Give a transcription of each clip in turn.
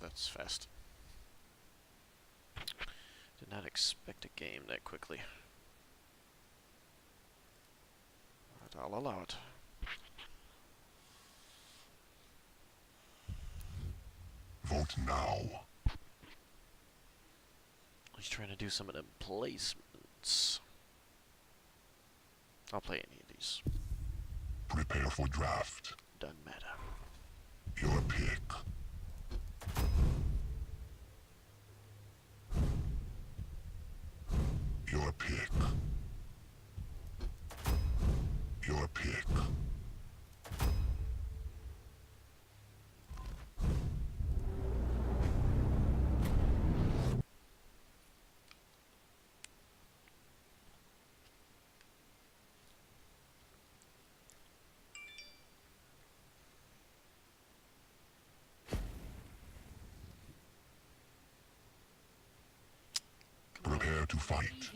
that's fast. Did not expect a game that quickly. But I'll allow it. Vote now. He's trying to do some of them placements. I'll play any of these. Prepare for draft. Doesn't matter. Your pick. Your pick. Your pick. Prepare to fight.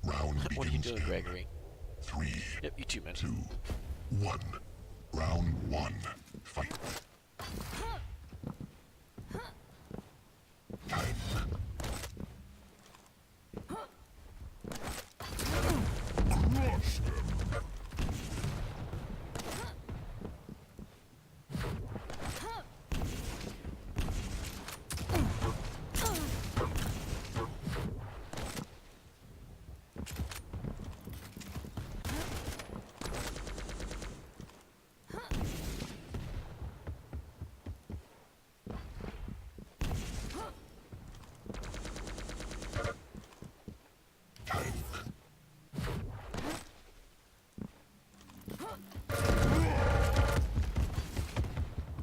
Round begins What are you doing, in Gregory? 3, Yep, you too, man. 2, 1. Round 1. Fight. Time. Crush them.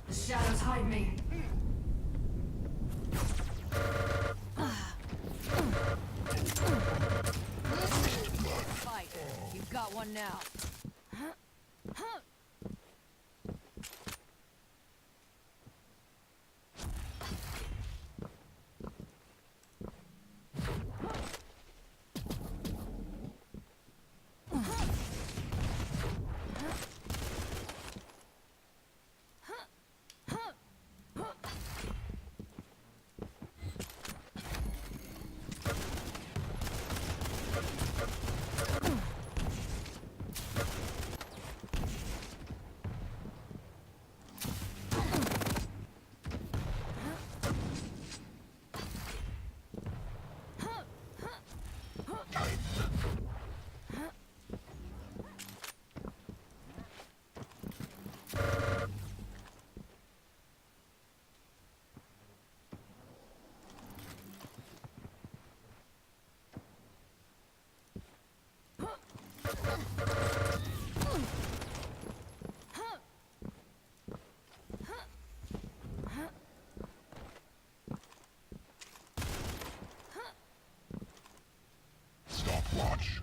The shadows hide me. Fight. You've got one now. Stopwatch.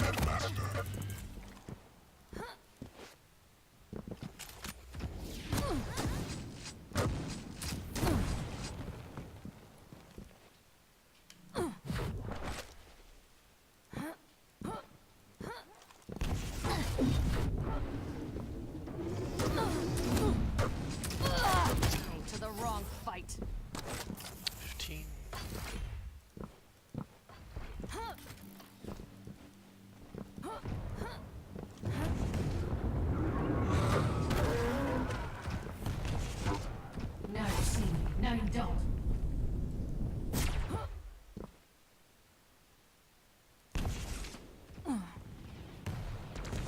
Netmaster. To the wrong fight. 15. Now you see me. Now you don't.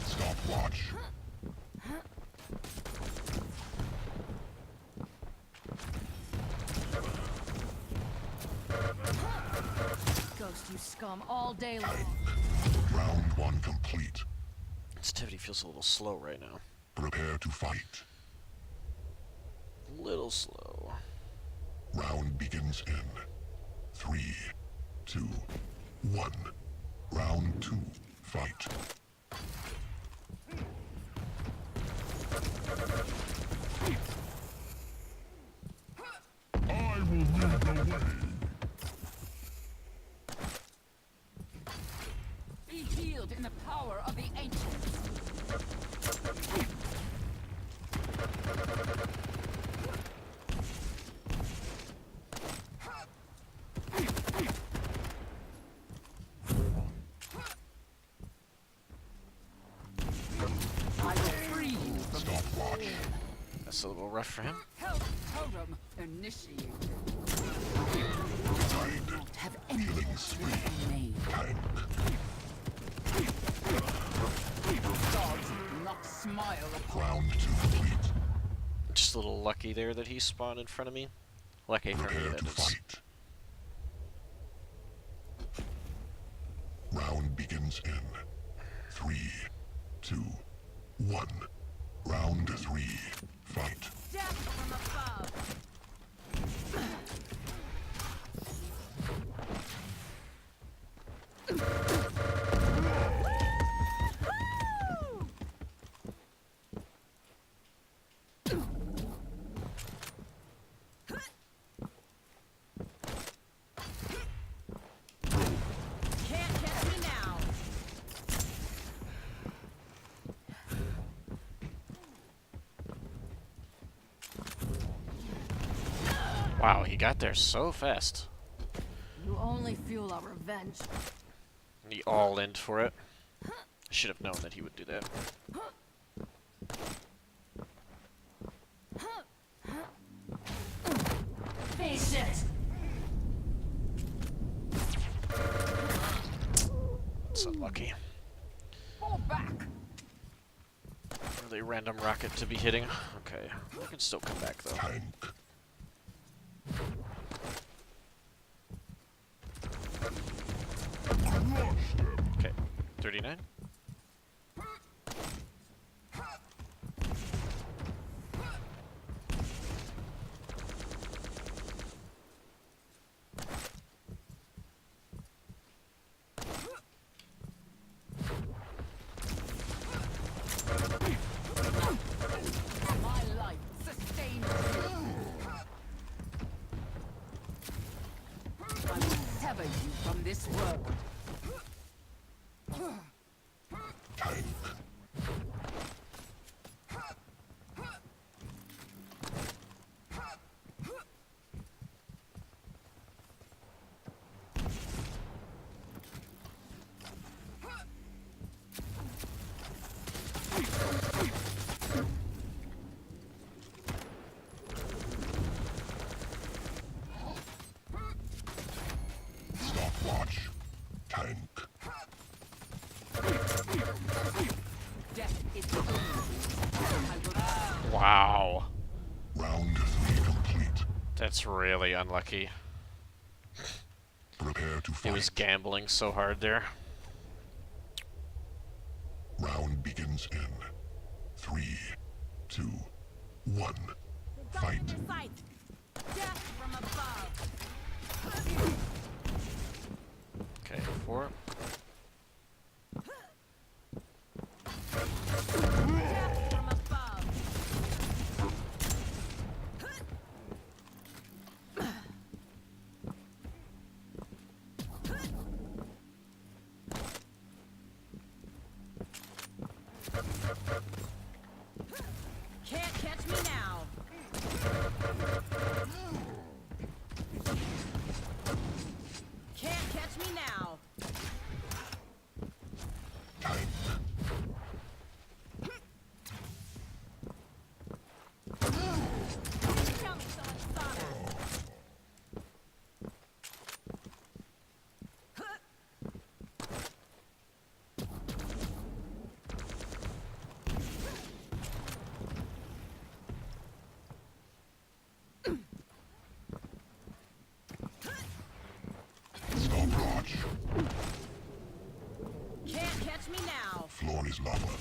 Stopwatch. Ghost, you scum, all day long. Round 1 complete. Sensitivity feels a little slow right now. Prepare to fight. A little slow. Round begins in 3, 2, 1. Round 2. Fight. I in the power of the ancients. I will free you from Stopwatch. That's a little rough for him. health totem initiated. Tide. Don't have any Killing spree. name. Tank. Gods will not smile upon Round 2 complete. Just a little lucky there that he spawned in front of me. Lucky for me, Prepare that to is. fight. Round begins in 3, 2, 1. Round 3. Fight. death from above. Can't catch me now. Wow, he got there so fast. You only fuel our revenge. He all in for it. Should have known that he would do that. Face it. It's unlucky. Fall back. Really random rocket to be hitting. Okay, we can still come back though. Tank. Okay, 39. My life sustains you. I will sever you from this world. Tank. Stopwatch. Tank. Death is the only. I will Wow, Round 3 complete. that's really unlucky. Prepare to He fight. was gambling so hard there. Round begins in 3, 2, 1. Fight. death from above. Okay, 4. Death from above. Can't catch me now. Can't catch me now. Tank. Tell me someone saw that. Stopwatch. Can't catch me now. Floor is lava.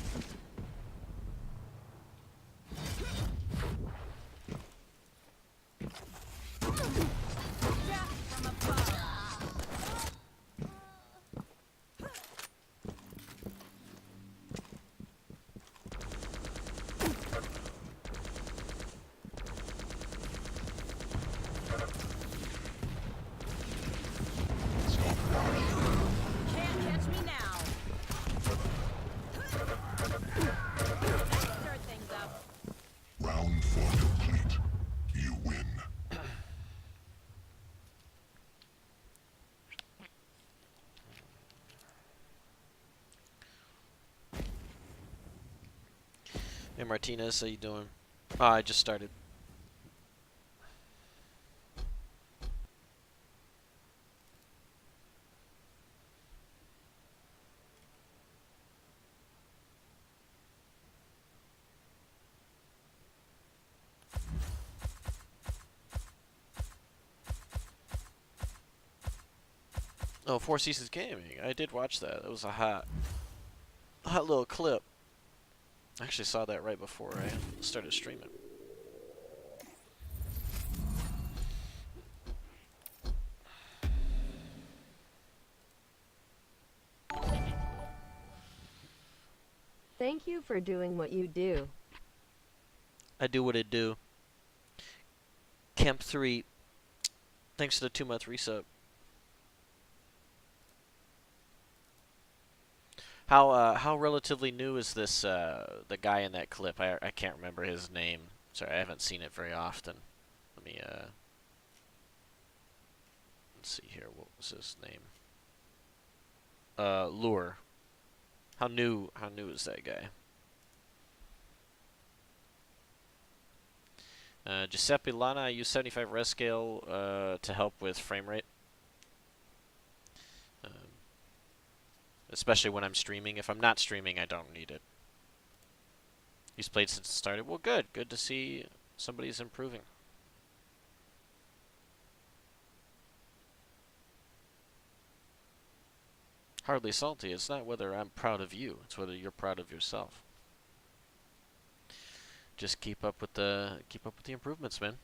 Death from above. Stopwatch. Can't catch me now. Hey Martinez, how you doing? I just started. Oh, Four Seasons Gaming. I did watch that. It was a hot little clip. I actually saw that right before I started streaming. Thank you for doing what you do. I do what I do. Camp 3. Thanks to the 2-month resub. How relatively new is this the guy in that clip? I can't remember his name. Sorry, I haven't seen it very often. Let me let's see here. What was his name? Lure. How new is that guy? Giuseppe Lana, I use 75 res scale to help with frame rate. Especially when I'm streaming. If I'm not streaming, I don't need it. He's played since it started. Well, good. Good to see somebody's improving. Hardly salty. It's not whether I'm proud of you. It's whether you're proud of yourself. Just keep up with the improvements, man.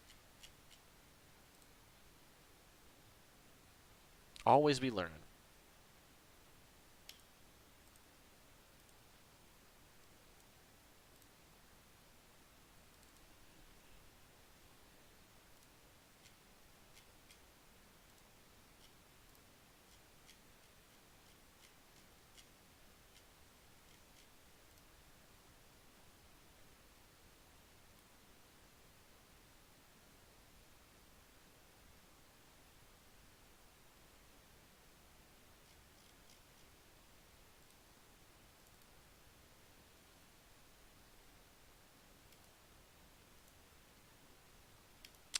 Always be learning.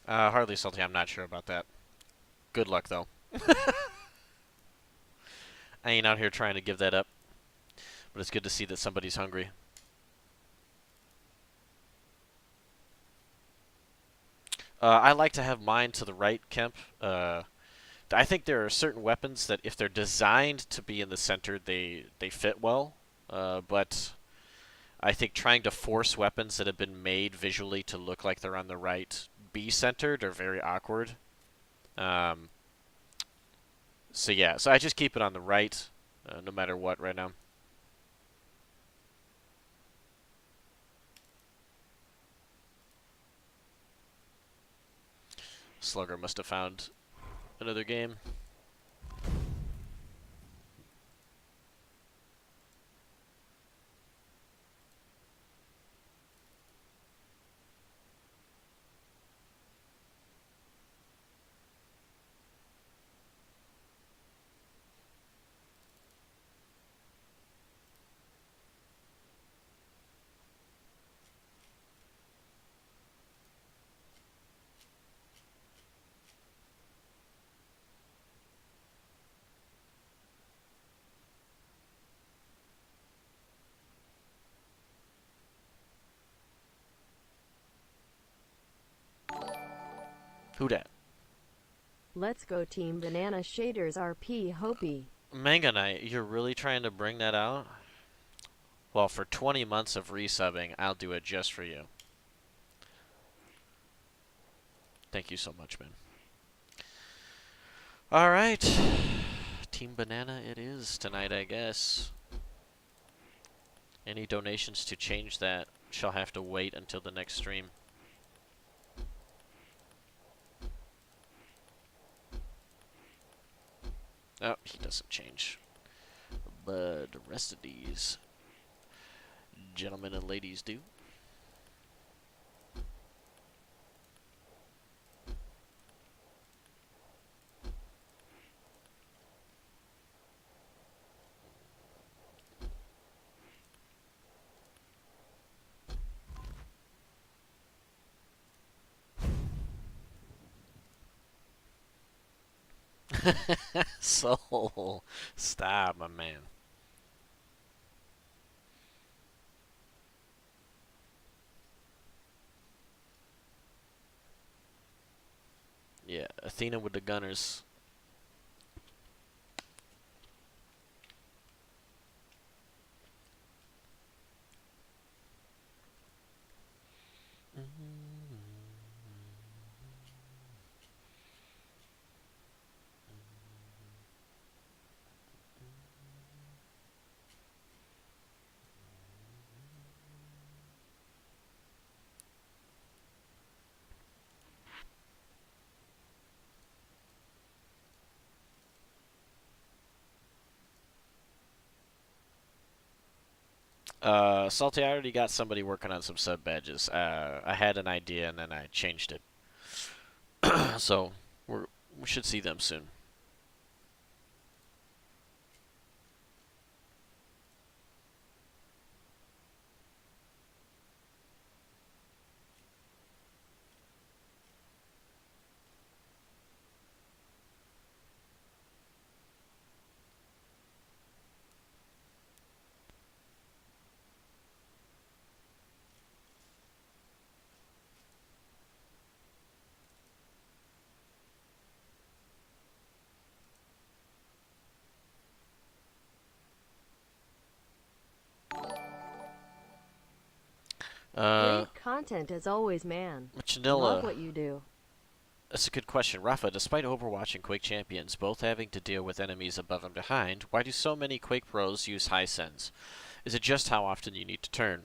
Hardly salty. I'm not sure about that. Good luck, though. I ain't out here trying to give that up. But it's good to see that somebody's hungry. I like to have mine to the right, Kemp. I think there are certain weapons that if they're designed to be in the center, they fit well. But I think trying to force weapons that have been made visually to look like they're on the right be centered are very awkward. So yeah, so I just keep it on the right, no matter what right now. Slugger must have found another game. Who dat? Let's go Team Banana Shaders RP Hopi. Manga Knight, you're really trying to bring that out? Well, for 20 months of resubbing, I'll do it just for you. Thank you so much, man. Alright. Team Banana it is tonight, I guess. Any donations to change that shall have to wait until the next stream. Oh, he doesn't change. But the rest of these gentlemen and ladies do. Soul. Stop, my man. Yeah, Athena with the gunners. Salty, I already got somebody working on some sub badges. I had an idea and then I changed it. So we should see them soon. Great content as always, man. Love Machinilla, what you do. that's a good question. Rapha, despite Overwatch and Quake champions both having to deal with enemies above and behind, why do so many Quake pros use high sends? Is it just how often you need to turn?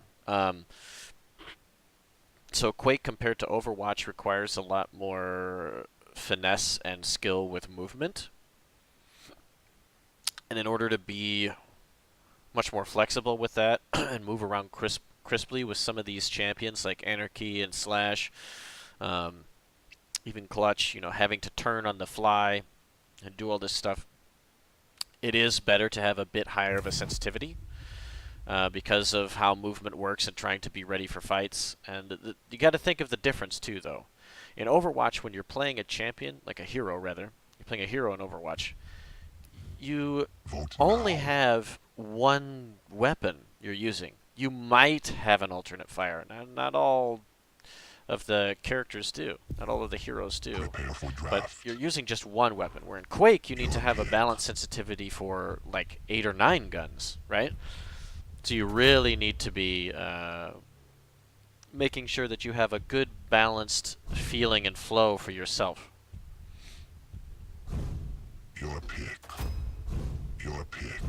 So Quake compared to Overwatch requires a lot more finesse and skill with movement. And in order to be much more flexible with that and move around crisply with some of these champions like Anarchy and Slash, even Clutch, having to turn on the fly and do all this stuff, it is better to have a bit higher of a sensitivity because of how movement works and trying to be ready for fights. And you got to think of the difference too, though. In Overwatch, when you're playing a champion, like a hero rather, you're playing a hero in Overwatch, you only have one weapon you're using. You might have an alternate fire. Not all of the characters do. Not all of the heroes do. But you're using just one weapon. Where in Quake, you need to have a balanced sensitivity for like 8 or 9 guns, right? So you really need to be making sure that you have a good balanced feeling and flow for yourself. Your pick. Your pick.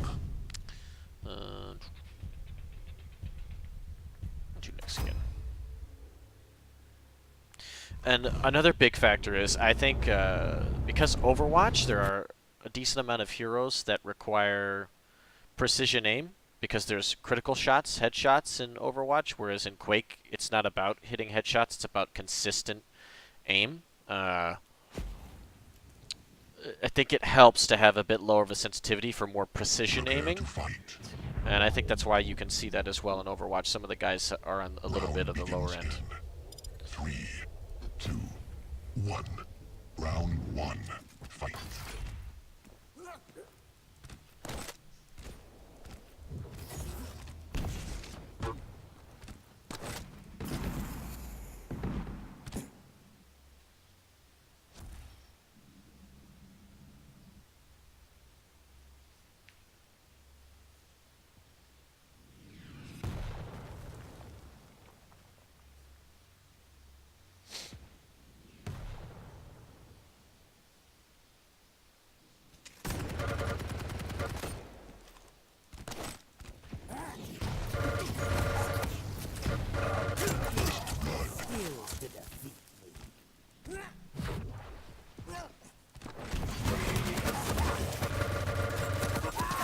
Do next again. And another big factor is, I think, because Overwatch, there are a decent amount of heroes that require precision aim, because there's critical shots, headshots in Overwatch, whereas in Quake, it's not about hitting headshots, it's about consistent aim. I think it helps to have a bit lower of a sensitivity for more precision aiming. And I think that's why you can see that as well in Overwatch. Some of the guys are on a little bit of the lower end. 3, 2, 1. Round 1. Fight.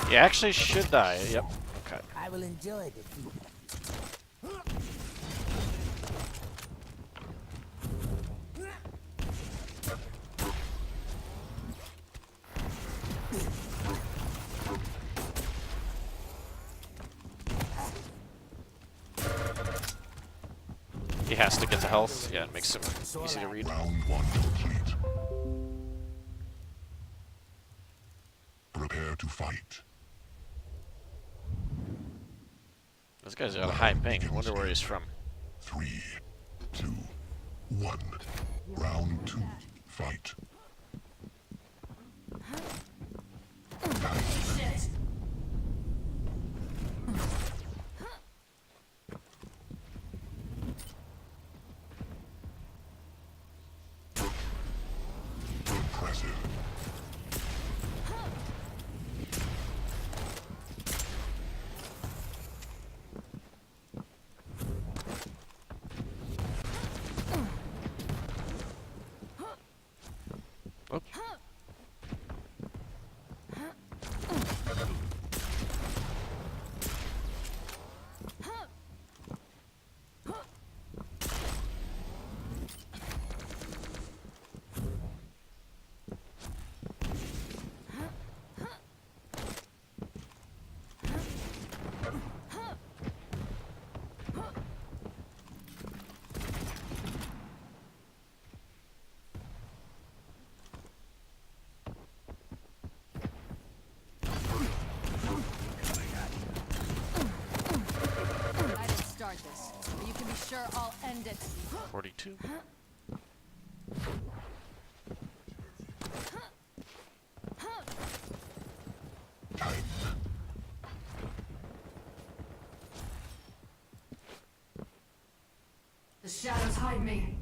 You actually should die. Yep. Okay. I will enjoy defeat. He has to get the health. Yeah, it makes him easy to read. Round 1 complete. Prepare to fight. This guy's got a high ping. I wonder where he's from. 3, 2, 1. Round 2. Fight. Shit. Impressive. Oops. I didn't start this, but you can be sure I'll end it. 42. Time. The shadows hide me.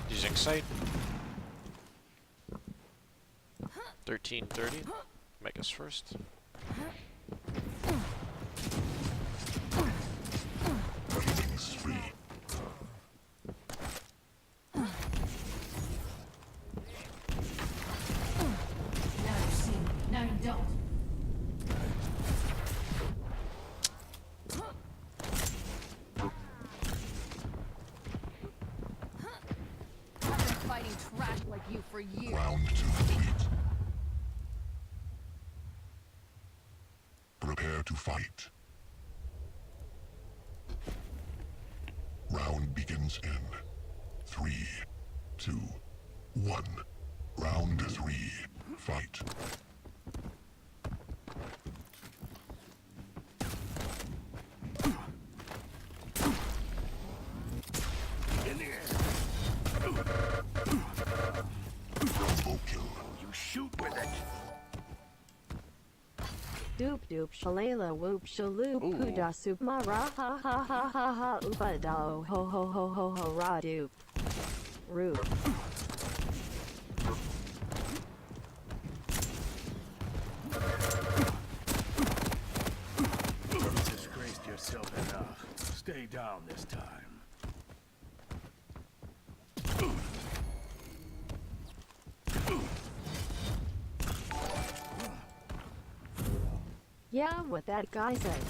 Using sight. 1330. Make us first. Wings free. Now you see me. Now you don't. I've been fighting trash like you for years. Round 2 complete. Prepare to fight. Round begins in 3, 2, 1. Round 3. Fight. Combo kill. You shoot with it. Doop doop shalayla whoop shaloop Ooh. puda soup ma ra ha ha ha ha ha upa da ho ho ho ho ho ra doop. Roop. You disgraced yourself enough. Stay down this time. Yeah, what that guy said.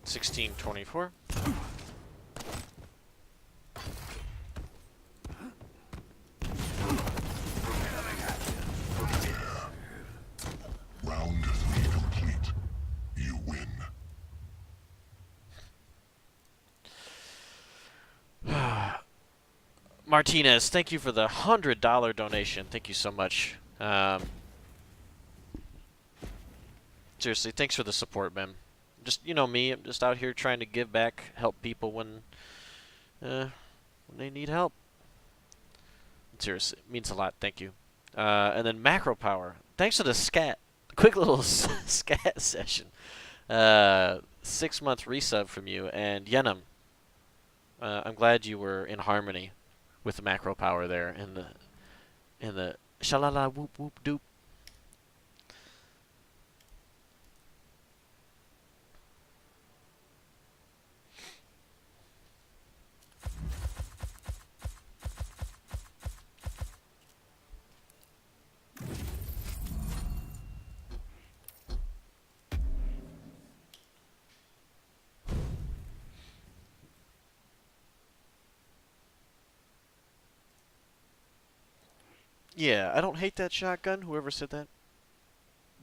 1624. Round 3 complete. You win. Martinez, thank you for the $100 donation. Thank you so much. Seriously, thanks for the support, man. Just, you know me, I'm just out here trying to give back, help people when they need help. Seriously, it means a lot. Thank you. And then Macro Power, thanks for the scat. Quick little scat session. 6-month resub from you. And Yenam, I'm glad you were in harmony with the Macro Power there in the shalala whoop whoop doop. Yeah, I don't hate that shotgun, whoever said that.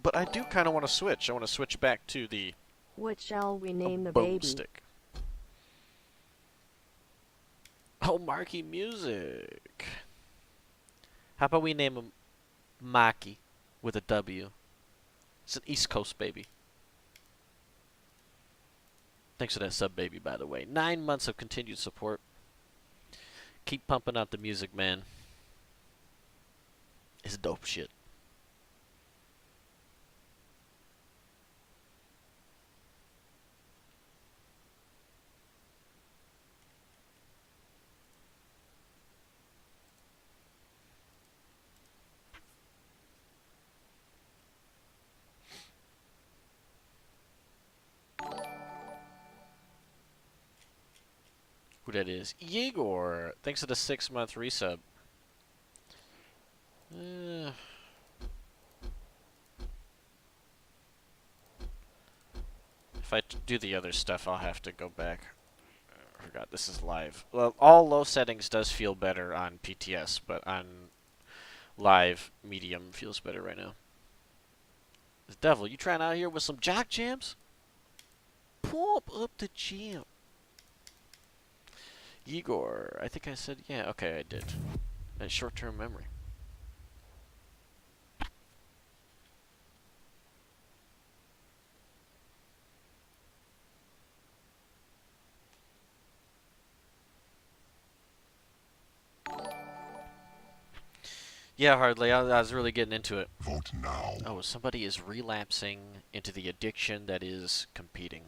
But I do kind of want to switch. I want to switch back to the What shall we name the baby? boomstick. Oh, Marky Music. How about we name him Maki with a W? It's an East Coast baby. Thanks for that sub, baby, by the way. 9 months of continued support. Keep pumping out the music, man. It's dope shit. Who that is? Igor. Thanks for the 6-month resub. If I do the other stuff, I'll have to go back. I forgot this is live. Well, all low settings does feel better on PTS, but on live, medium feels better right now. The devil, you trying out here with some jock jams? Pump up the jam. Igor, I think I said, yeah, okay, I did. And short-term memory. Yeah, hardly. I was really getting into it. Vote now. Oh, somebody is relapsing into the addiction that is competing.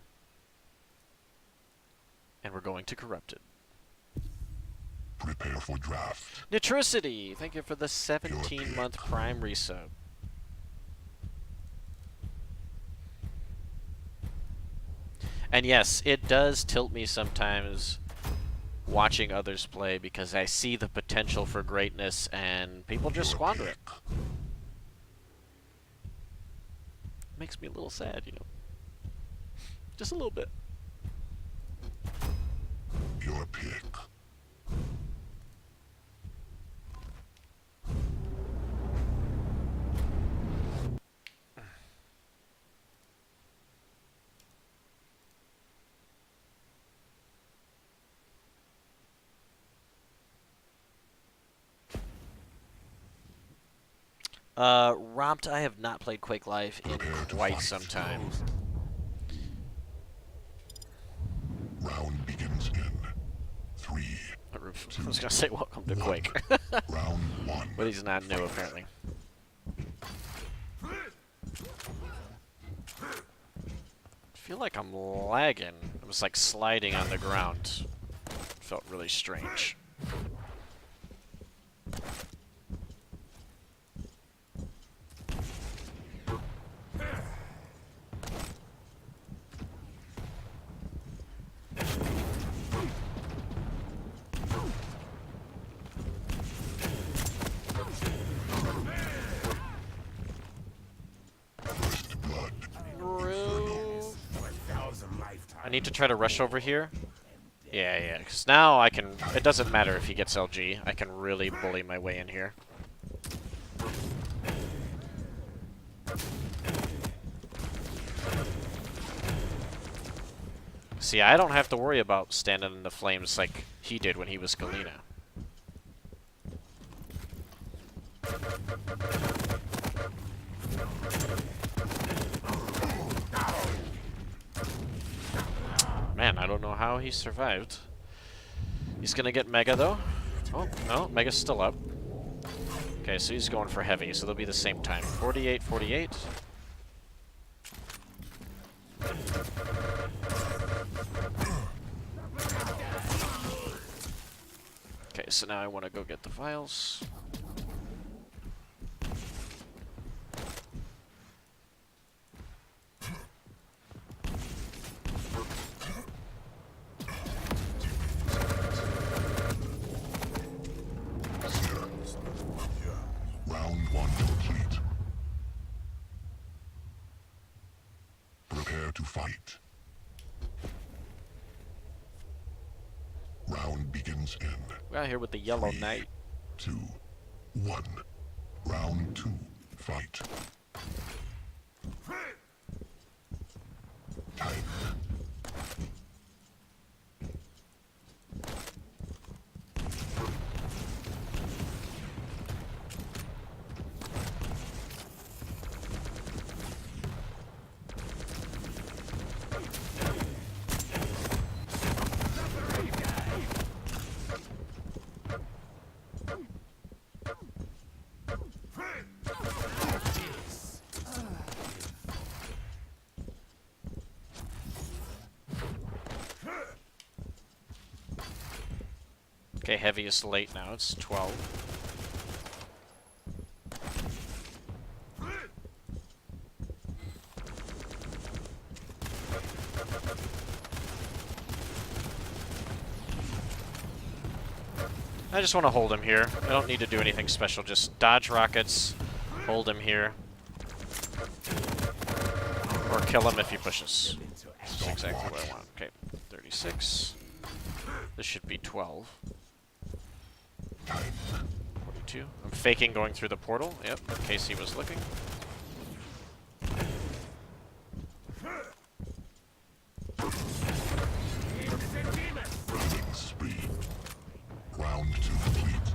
And we're going to corrupt it. Prepare for draft. Nitricity! Thank you for the 17-month Prime resub. And yes, it does tilt me sometimes watching others play because I see the potential for greatness and people just squander it. Makes me a little sad, you know. Just a little bit. Your pick. Romped, I have not played Quake Live in quite some time. Round begins in 3. I was gonna say welcome to Quake. Round 1. But he's not new, apparently. I feel like I'm lagging. I was like sliding on the ground. Felt really strange. I need to try to rush over here. Yeah, because now I can... It doesn't matter if he gets LG. I can really bully my way in here. See, I don't have to worry about standing in the flames like he did when he was Galena. Man, I don't know how he survived. He's gonna get Mega, though. Oh, no, Mega's still up. Okay, so he's going for heavy, so they'll be the same time. 48, 48. Okay, so now I want to go get the vials. Round 1 complete. Prepare to fight. Round begins in We're out here with the Yellow Knight. 2, 1. Round 2. Fight. Time. Okay, heavy is late now. It's 12. I just want to hold him here. I don't need to do anything special. Just dodge rockets, hold him here, or kill him if he pushes. That's exactly what I want. Okay, 36. This should be 12. 42. I'm faking going through the portal. Yep, in case he was looking. Running speed. Round 2 complete.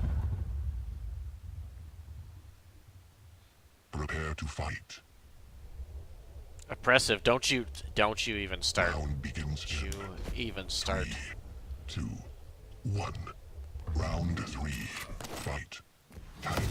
Prepare to fight. Oppressive. Don't you even start. Round begins Don't you even start. 3, 2, 1. Round 3. Fight. Time.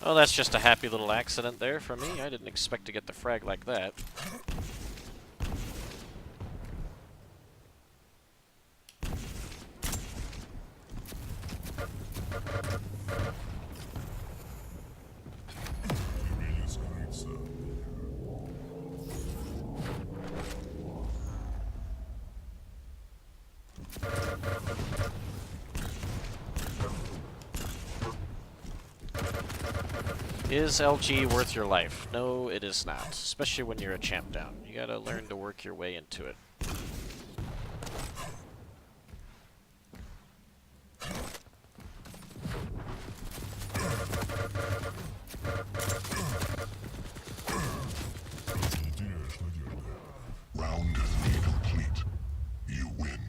Oh, that's just a happy little accident there for me. I didn't expect to get the frag like that. Is LG worth your life? No, it is not. Especially when you're a champ down. You gotta learn to work your way into it. Round 3 complete. You win.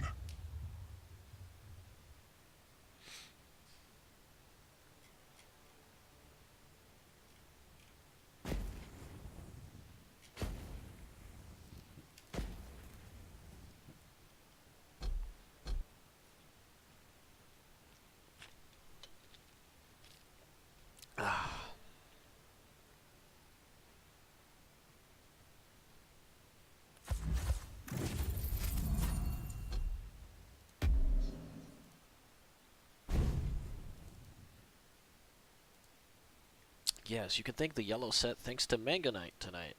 Yes, you can thank the yellow set thanks to Manganite tonight.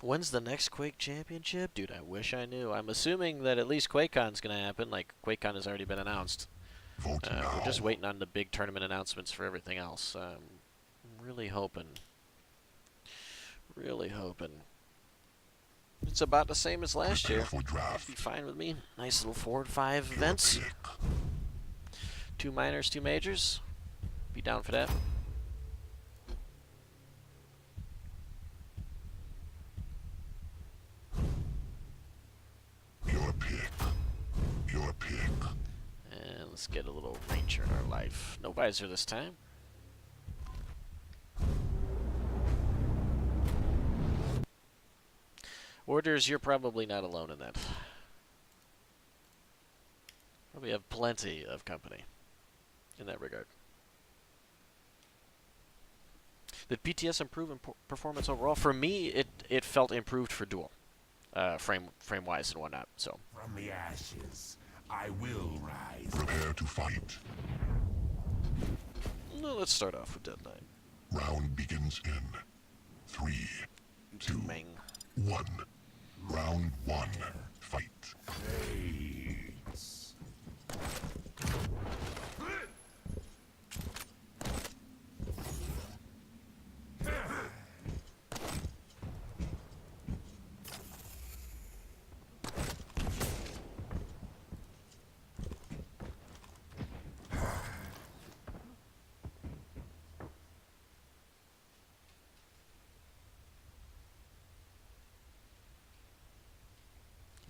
When's the next Quake Championship? Dude, I wish I knew. I'm assuming that at least QuakeCon's gonna happen. Like, QuakeCon has already been announced. Vote now. We're just waiting on the big tournament announcements for everything else. I'm really hoping. Really hoping. It's about the same as last Prepare year. for draft. Be fine with me. Nice little 4 and 5 events. Pick. 2 minors, 2 majors. Be down for that. Your pick. Your pick. And let's get a little ranger in our life. No visor this time. Orders, you're probably not alone in that. Probably have plenty of company in that regard. Did PTS improve in performance overall? For me, it felt improved for duel, frame wise and whatnot. So From the ashes, I will rise. Prepare to fight. no, let's start off with Dead Knight. Round begins in 3, 2, Ming. 1. Round 1. Fight.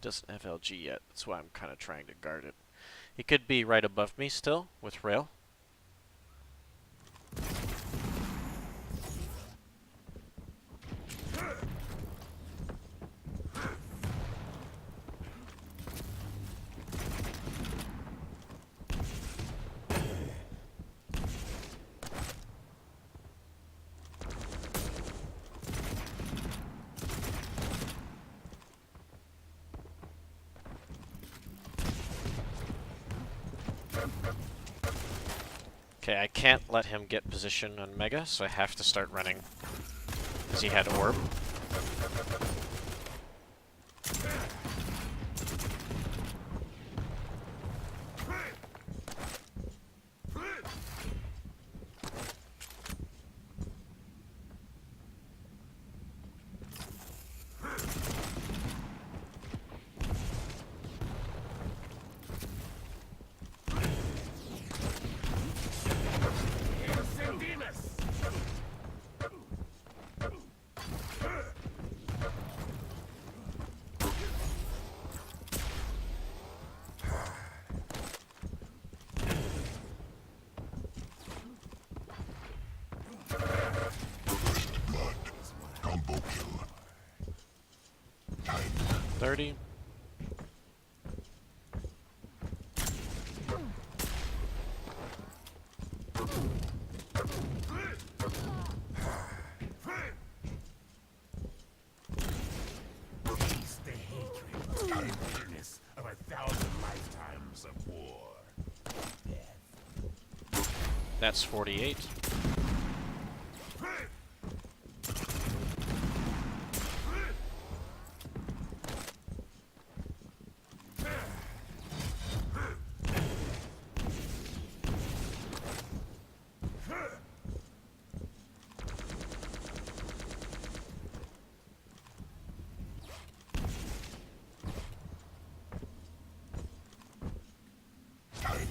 Doesn't have LG yet. That's why I'm kind of trying to guard it. He could be right above me still with rail. Okay, I can't let him get position on Mega, so I have to start running. Because he had Orb. Blood. Combo kill. Time. 30. Taste the hatred and bitterness of 1,000 lifetimes of war. That's 48. Time.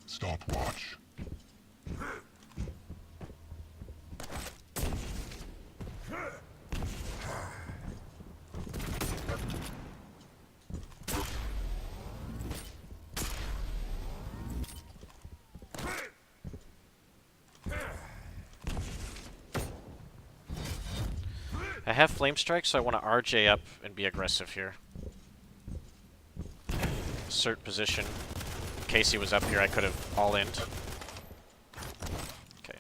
Stopwatch. I have Flame Strike, so I want to RJ up and be aggressive here. Assert position. In case he was up here, I could have all-in. Okay.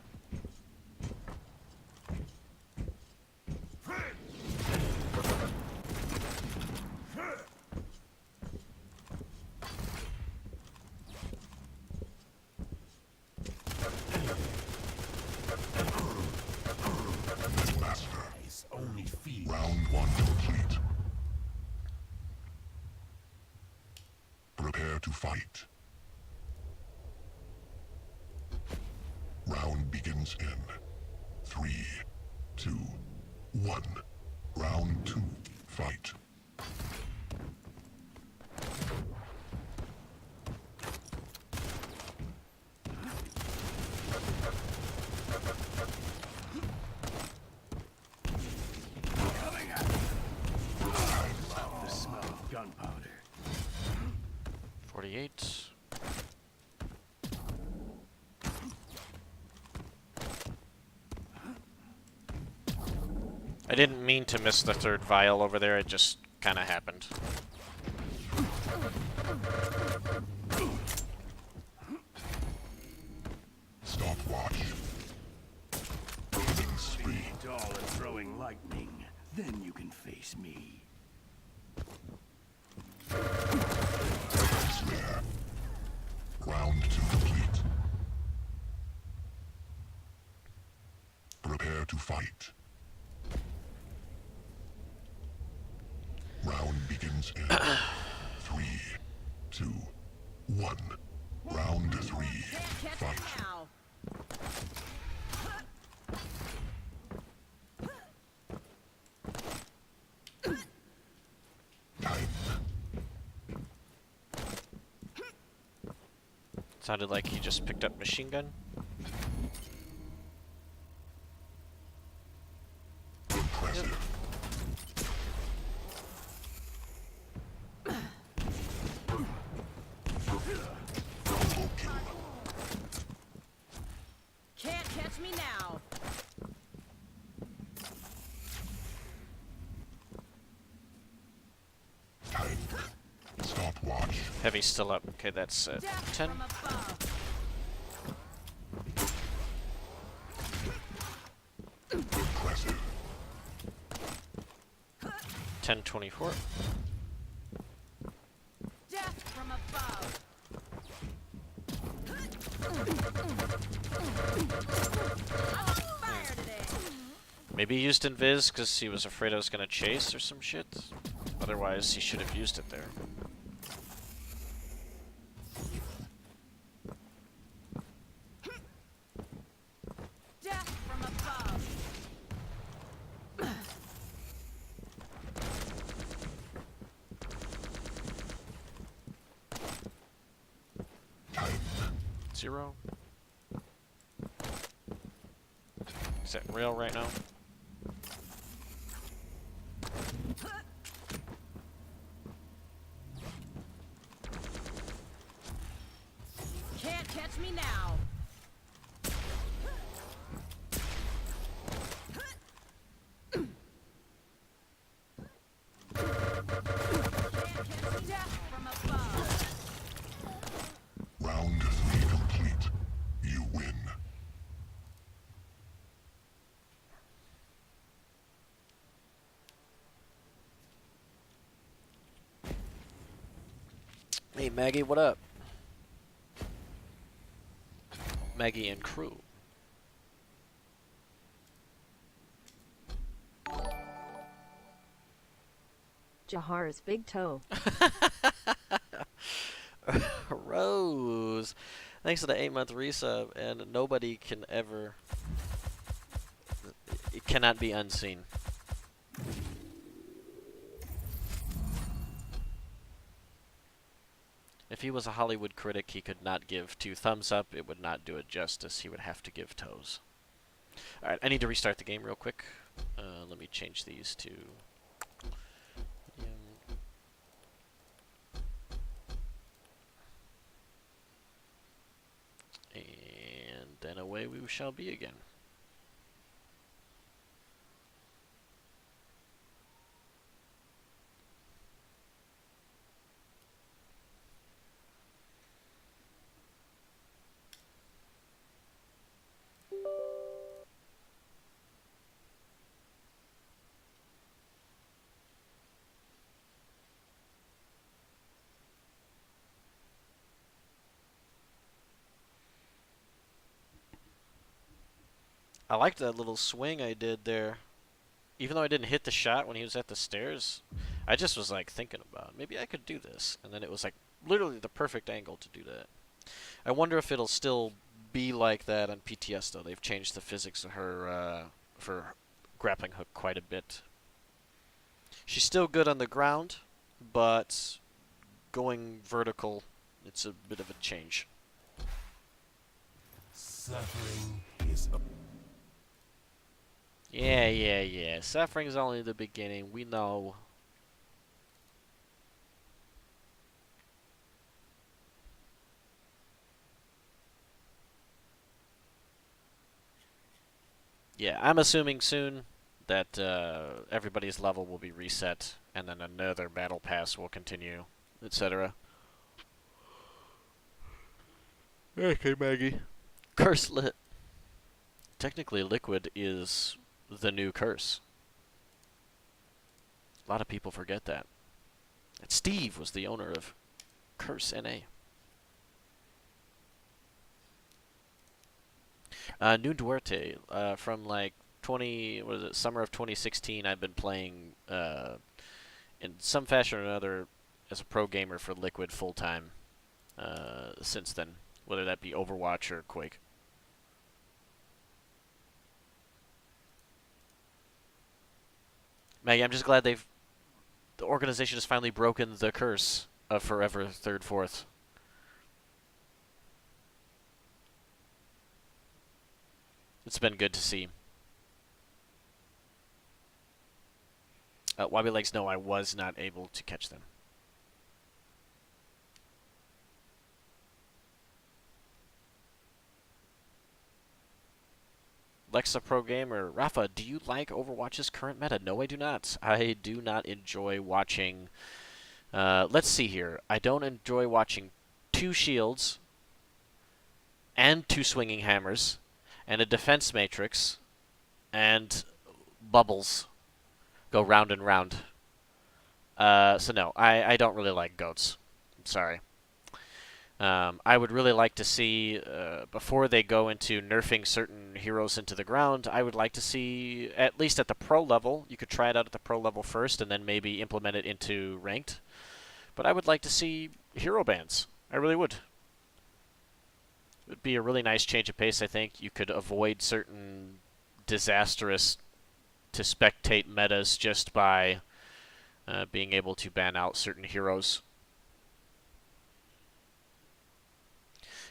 Master. Only feed. Round 1 complete. Prepare to fight. Round begins in 3, 2, 1. Round 2. Fight. The smell of gunpowder. 48. I didn't mean to miss the third vial over there, it just kind of happened. Stopwatch. Killing spree. Tall and throwing lightning. Then you can face me. Snare. Round 2 complete. Prepare to fight. Seconds in. 3, 2, 1. Round 3. Fight. Now. Time. Sounded like he just picked up machine gun. Impressive. Double kill. Can't catch me now. Time. Stopwatch. Heavy's still up. Okay, that's Death 10. from above. Impressive. 10:24. Death from above. I'm on fire today. Maybe he used Invis because he was afraid I was gonna chase or some shit. Otherwise, he should have used it there. Death from above. Time. 0. Is that rail right now? Can't catch me now. Death from above. Round 3 complete. You win. Hey Maggie, what up? Maggie and crew. Jahar's big toe. Rose, thanks for the 8-month resub, and nobody can ever. It cannot be unseen. If he was a Hollywood critic, he could not give 2 thumbs up. It would not do it justice. He would have to give toes. Alright, I need to restart the game real quick. Let me change these to... and then away we shall be again. I liked that little swing I did there. Even though I didn't hit the shot when he was at the stairs, I just was like thinking about maybe I could do this. And then it was like literally the perfect angle to do that. I wonder if it'll still be like that on PTS though. They've changed the physics of her for grappling hook quite a bit. She's still good on the ground, but going vertical, it's a bit of a change. Suffering is a Yeah. Suffering's only the beginning. We know. Yeah, I'm assuming soon that everybody's level will be reset, and then another battle pass will continue, etc. Okay, Maggie. Curse lit. Technically, Liquid is the new Curse. A lot of people forget that. And Steve was the owner of Curse NA. New Duarte, from like summer of 2016, I've been playing in some fashion or another as a pro gamer for Liquid full time since then, whether that be Overwatch or Quake. Maggie, I'm just glad the organization has finally broken the curse of forever third, fourth. It's been good to see. Wabi Legs, no, I was not able to catch them. Lexa Pro Gamer, Rapha, do you like Overwatch's current meta? No, I do not. I do not enjoy watching. Let's see here. I don't enjoy watching 2 shields and 2 swinging hammers and a defense matrix and bubbles go round and round. So no, I don't really like goats. I'm sorry. I would really like to see, before they go into nerfing certain heroes into the ground, I would like to see, at least at the pro level, you could try it out at the pro level first and then maybe implement it into ranked. But I would like to see hero bans. I really would. It would be a really nice change of pace, I think. You could avoid certain disastrous to spectate metas just by being able to ban out certain heroes.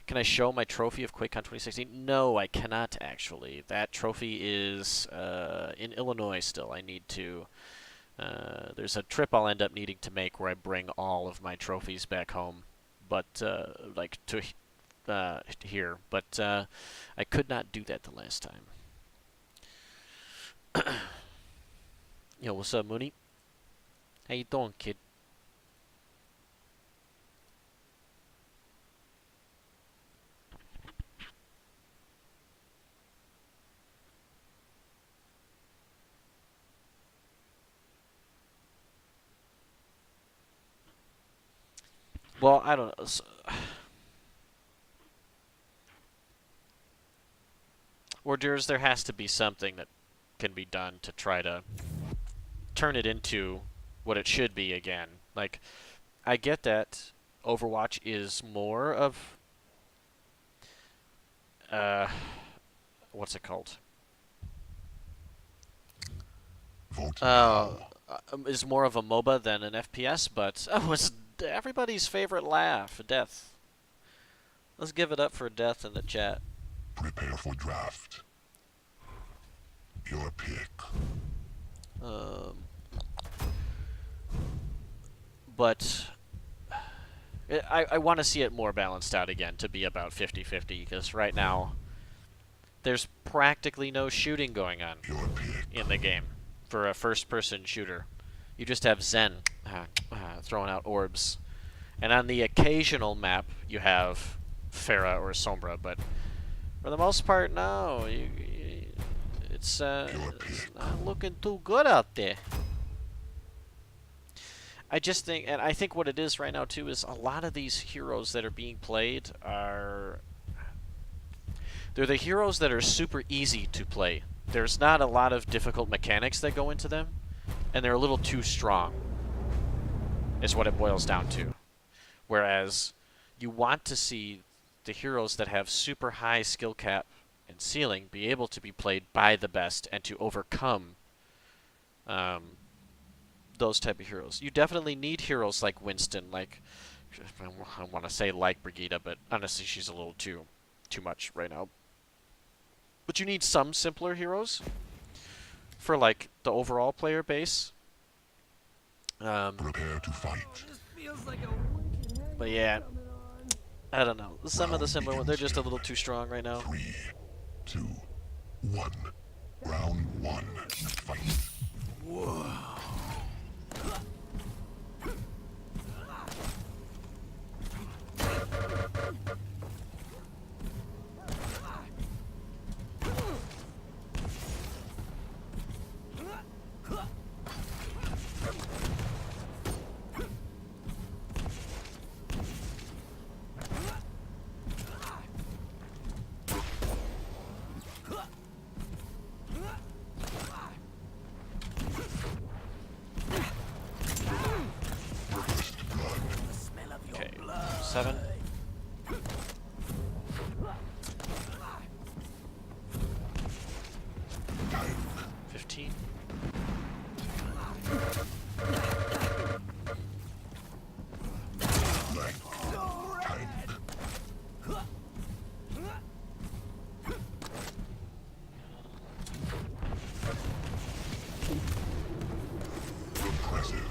Can I show my trophy of QuakeCon 2016? No, I cannot actually. That trophy is in Illinois still. I need to... there's a trip I'll end up needing to make where I bring all of my trophies back home. But, like, to here. But I could not do that the last time. Yo, what's up, Mooney? How you doing, kid? Well, I don't know. Orders, there has to be something that can be done to try to turn it into what it should be again. Like, I get that Overwatch is more of... what's it called? Vote now. Is more of a MOBA than an FPS, but it's everybody's favorite laugh, Death. Let's give it up for Death in the chat. Prepare for draft. Your pick. But I want to see it more balanced out again to be about 50-50, because right now there's practically no shooting going on Your pick. in the game for a first-person shooter. You just have Zen throwing out orbs. And on the occasional map, you have Pharah or Sombra, but for the most part, no. It's not looking too good out there. I just think, and I think what it is right now, too, is a lot of these heroes that are being played are... They're the heroes that are super easy to play. There's not a lot of difficult mechanics that go into them, and they're a little too strong, is what it boils down to. Whereas you want to see the heroes that have super high skill cap and ceiling be able to be played by the best and to overcome those type of heroes. You definitely need heroes like Winston, like... I want to say like Brigitte, but honestly she's a little too much right now. But you need some simpler heroes for, like, the overall player base. Prepare to fight. But yeah, I don't know. Some of the simpler ones, they're just a little too strong right now. 3, 2, 1. Round 1. Fight. 7. 15. Impressive.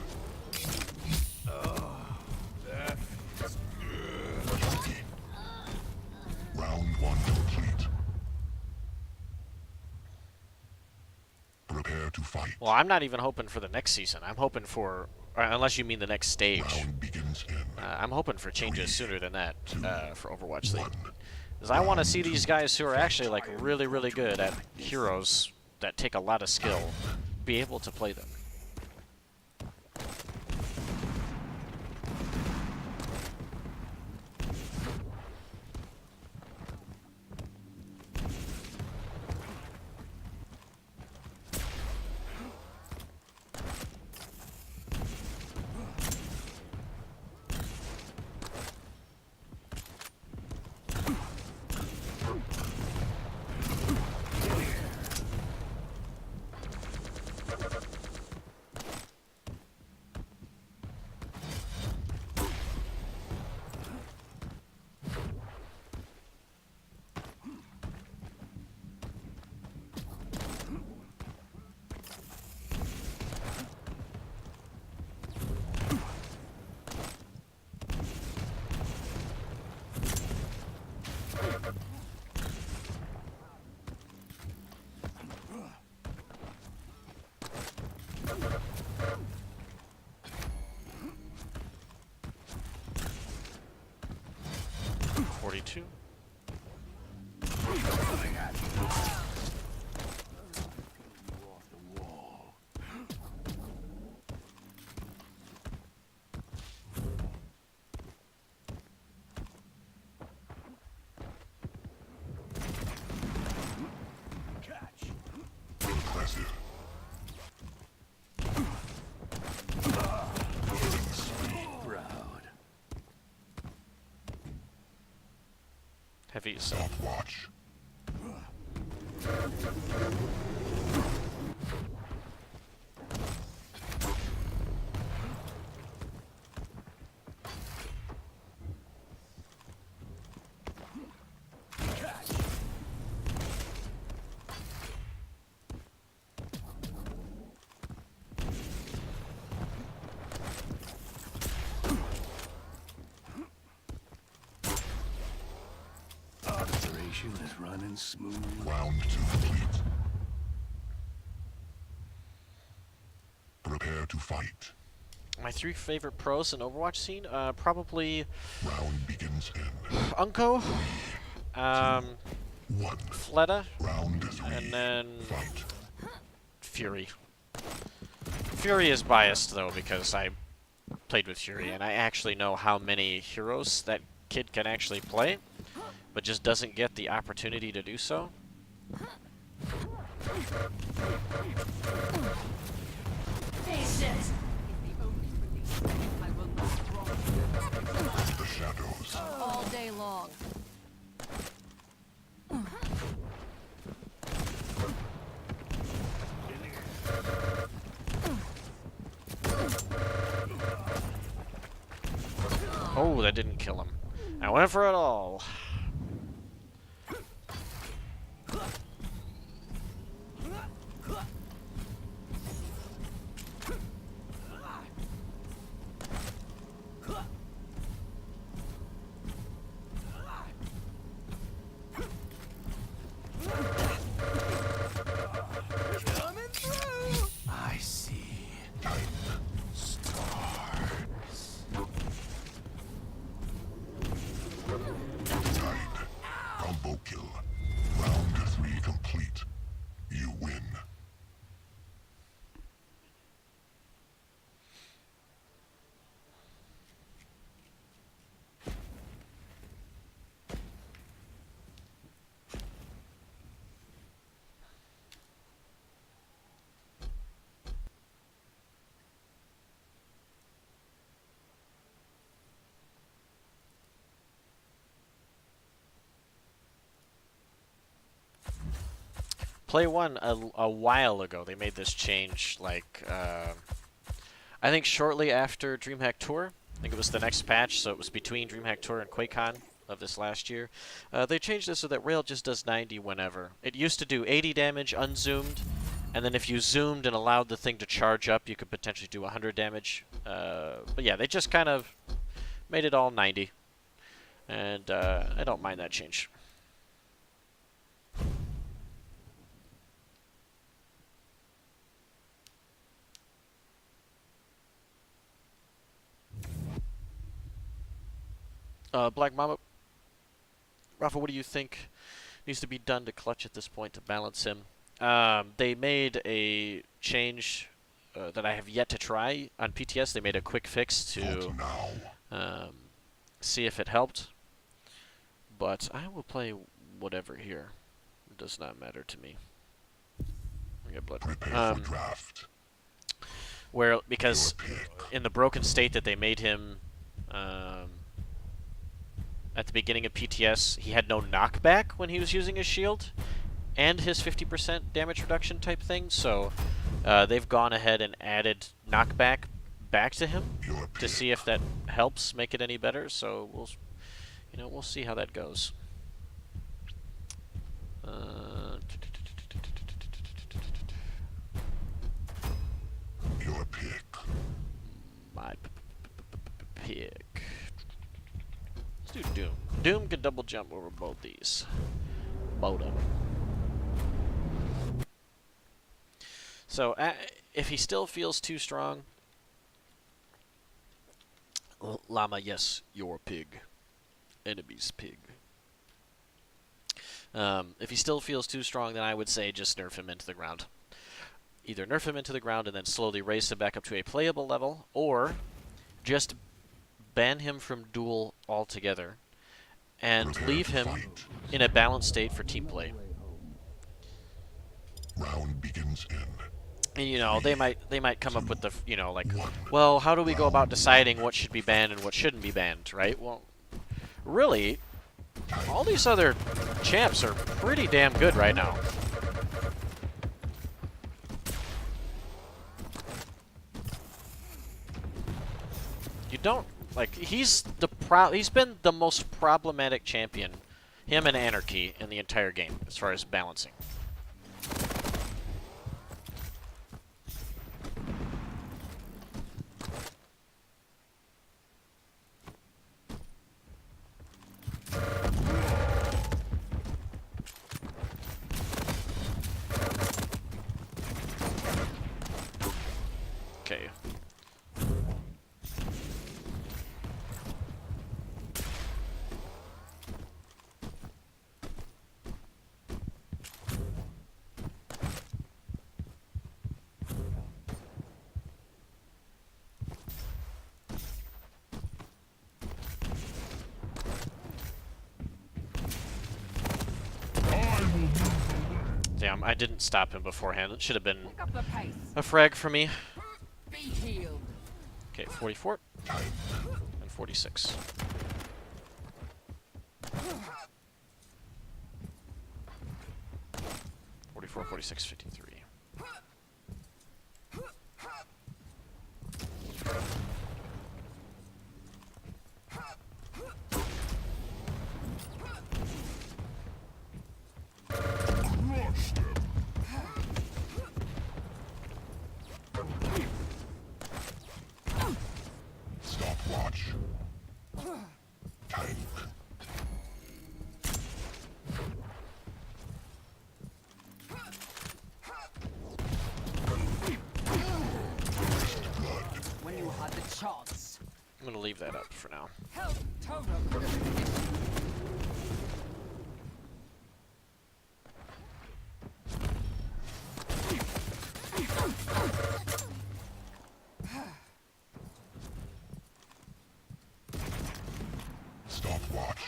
Round 1 complete. Prepare to fight. Well, I'm not even hoping for the next season. I'm hoping for, unless you mean the next stage. Round begins in I'm hoping for changes sooner than that for Overwatch League. 1. Because I want to see these guys who are actually like really, really good at heroes that take a lot of skill be able to play them. Two. Impressive. Heavy, so. Stopwatch. Is running smooth. Round 2 complete. Prepare to fight. My 3 favorite pros in Overwatch scene, probably Round begins in Unco, 1. Fleta, Round 3. and then Fight. Fury. Fury is biased though because I played with Fury and I actually know how many heroes that kid can actually play, but just doesn't get the opportunity to do so. Face it. The only release. I will not wrong The shadows. all day long. Oh, that didn't kill him. I went for it all. I see. Stars. Play 1 a while ago. They made this change, like, I think shortly after DreamHack Tour. I think it was the next patch, so it was between DreamHack Tour and QuakeCon of this last year. They changed this so that Rail just does 90 whenever. It used to do 80 damage unzoomed, and then if you zoomed and allowed the thing to charge up, you could potentially do 100 damage. But yeah, they just kind of made it all 90. And I don't mind that change. Black Mama, Rapha, what do you think needs to be done to clutch at this point to balance him? They made a change that I have yet to try on PTS. They made a quick fix to see if it helped. But I will play whatever here. It does not matter to me. I get blood. Prepare for draft. Where, because in the broken state that they made him at the beginning of PTS, he had no knockback when he was using his shield, and his 50% damage reduction type thing, so they've gone ahead and added knockback back to him to see if that helps make it any better, so we'll see how that goes. Your pick. My pick. Let's do Doom. Doom can double jump over both these. Both of them. So, if he still feels too strong, Llama, yes, your pig. Enemy's pig. If he still feels too strong, then I would say just nerf him into the ground. Either nerf him into the ground and then slowly raise him back up to a playable level, or just ban him from duel altogether and leave him in a balanced state for team play. Round begins in. And, you know, they might come up with the, you know, like, well, how do we go about deciding what should be banned and what shouldn't be banned, right? Well, really, all these other champs are pretty damn good right now. You don't, like, he's been the most problematic champion, him and Anarchy, in the entire game as far as balancing. Okay. Damn, I didn't stop him beforehand. It should have been Pick up the pace. a frag for me. Be healed. Okay, 44 and 46. 44, 46, 53. Stopwatch. Time. When you had the chance. I'm gonna leave that up for now. Health totem. Stopwatch.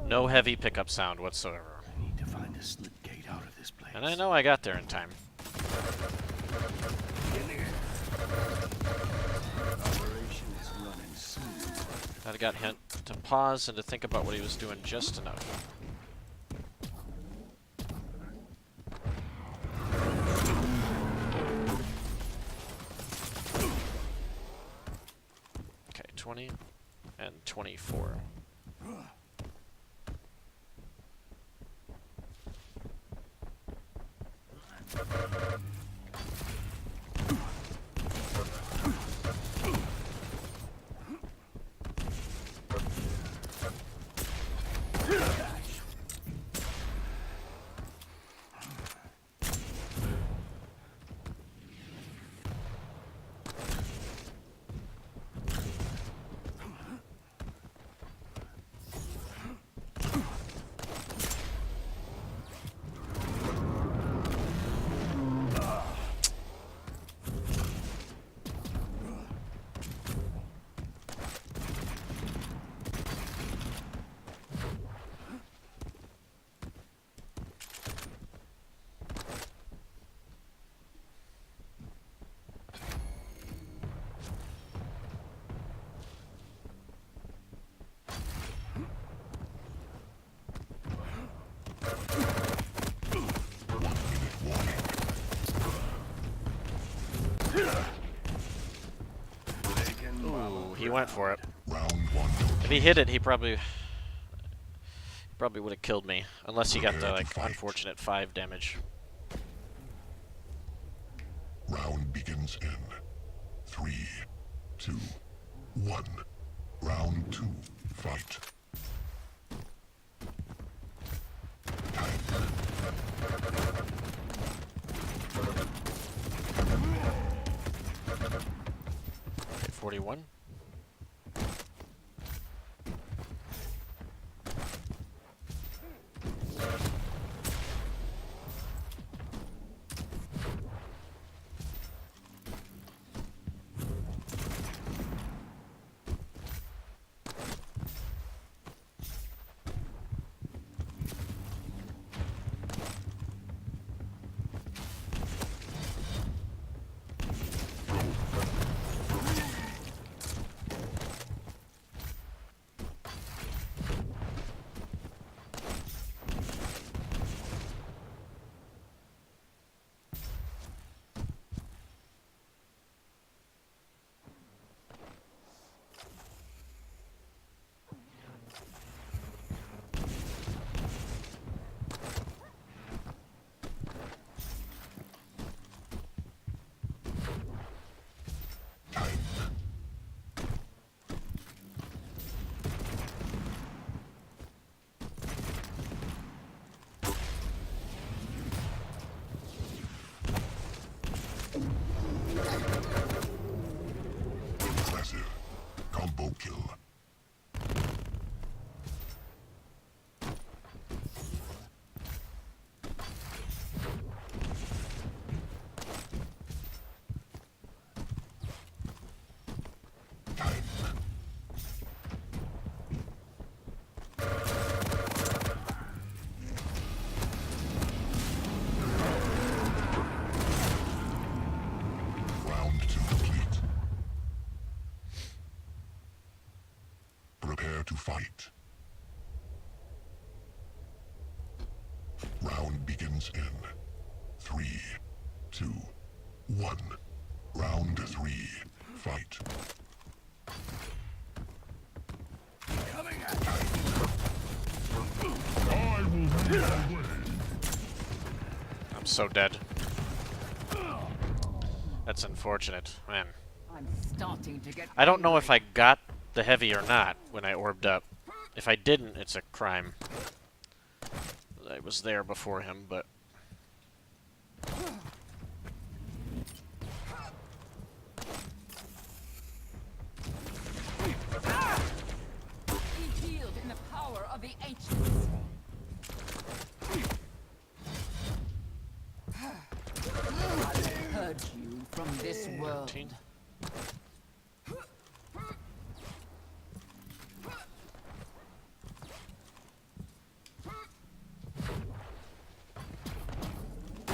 No heavy pickup sound whatsoever. I need to find a slip gate out of this place. And I know I got there in time. Operation is running smooth. I'd got hint to pause and to think about what he was doing just enough. Okay, 20 and 24. Ooh, he went for it. Round one. If he hit it, he probably would have killed me, unless he got the like unfortunate 5 damage. Round begins in 3, 2, 1. Round 2. Fight. Okay, 41. Impressive. Combo kill. Round 2 complete. Prepare to fight. Round begins in 3, 2, 1. Round 3. Fight. I'm so dead. That's unfortunate, man. I'm starting to get. I don't know if I got the heavy or not when I orbed up. If I didn't, it's a crime. I was there before him, but... Be healed in the power of the ancients. I'll purge you from this world. 13.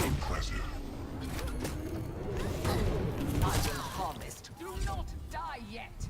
Impressive. I will harvest. Do not die yet.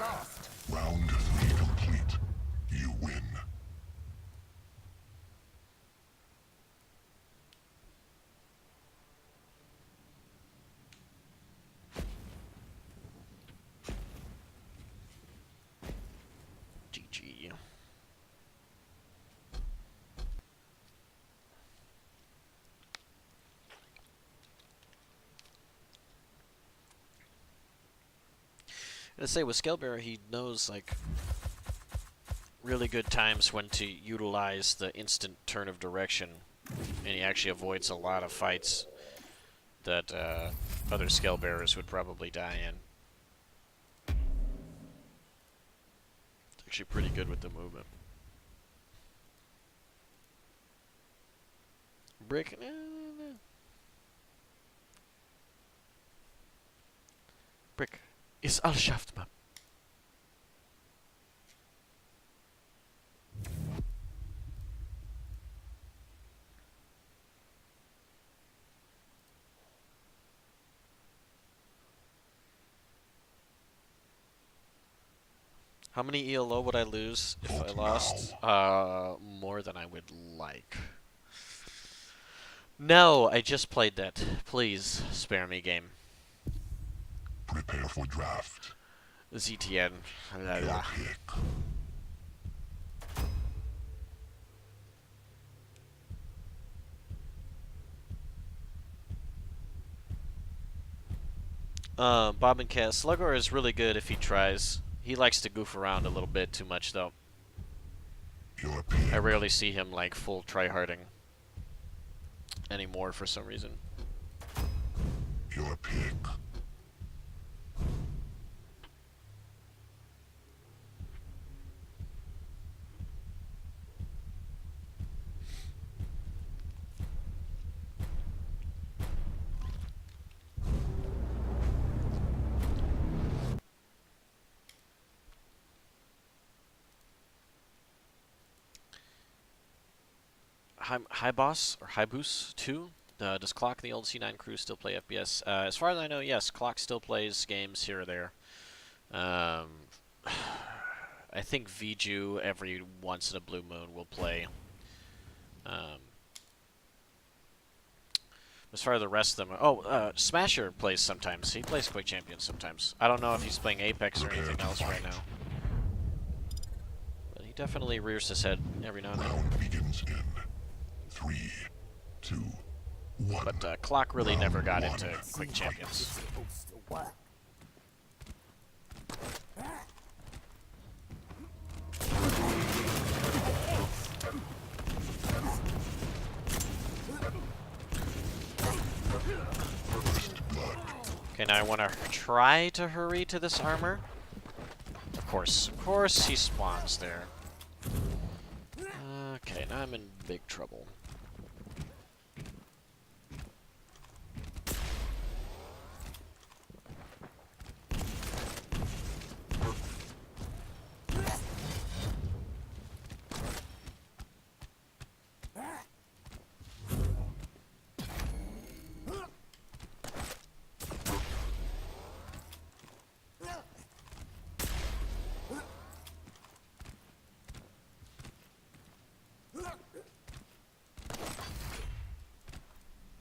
lost. Round 3 complete. You win. GG. I say with Scalebearer, he knows like really good times when to utilize the instant turn of direction, and he actually avoids a lot of fights that other Scalebearers would probably die in. It's actually pretty good with the movement. Brick. Brick is all shaft, man. How many ELO would I lose if I lost? More than I would like. No, I just played that. Please spare me, game. Prepare for draft. ZTN. La, Your la. pick. Bob and Cat. Slugor is really good if he tries. He likes to goof around a little bit too much, though. Your pick. I rarely see him, like, full tryharding anymore for some reason. Your pick. Hi Boss, or Hi Boos 2? Does Clock and the old C9 crew still play FPS? As far as I know, yes. Clock still plays games here or there. I think Viju every once in a blue moon will play. As far as the rest of them... Smasher plays sometimes. He plays Quake Champions sometimes. I don't know if he's playing Apex or anything else right now. But he definitely rears his head every now and then. Round begins in 3, 2, 1. But Clock really never got into Quake Champions. Supposed to work. Okay, now I want to try to hurry to this armor. Of course he spawns there. Okay, now I'm in big trouble.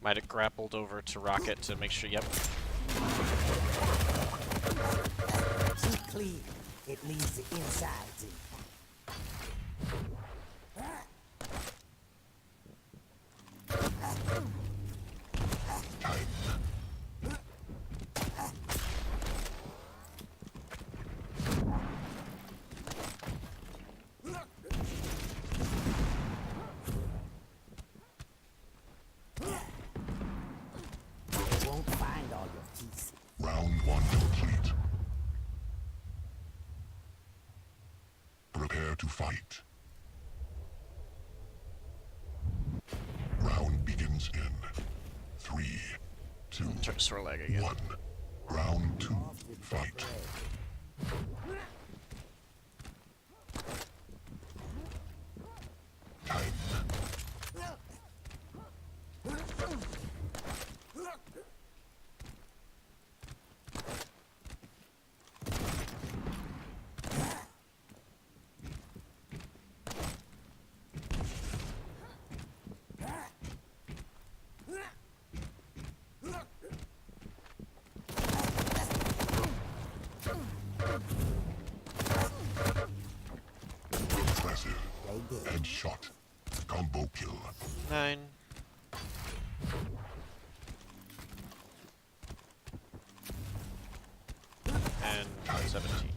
Might have grappled over to Rocket to make sure, yep. Keep clean. It leaves the insides in. They won't find all your teeth. Round 1 complete. Prepare to fight. Round begins in 3, 2, Turn sore leg again. 1. Round 2, fight. Time. Headshot. Combo kill. 9. And 17.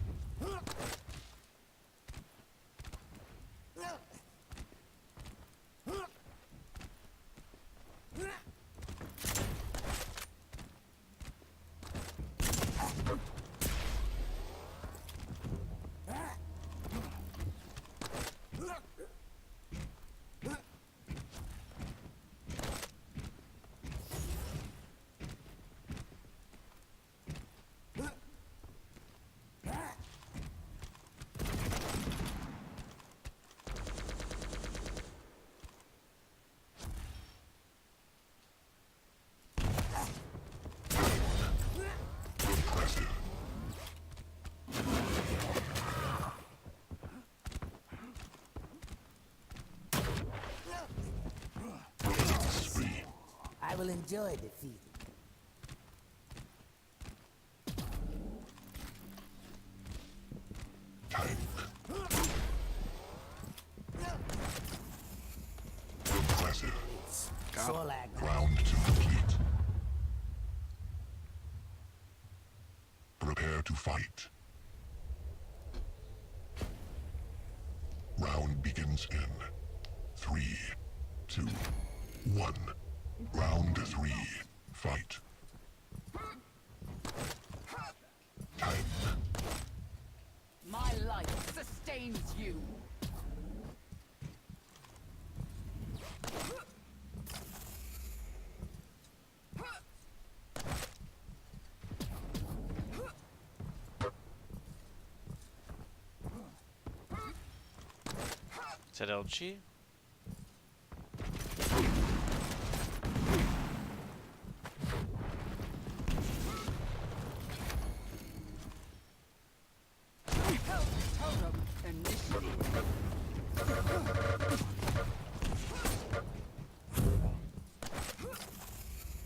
Impressive. Killing spree. I will enjoy defeat. Time. Impressive. Solag. Round 2 complete. Prepare to fight. Round begins in 3, 2, 1. Round 3. Fight. Time. My life sustains you. Is that LG? Totem initiated.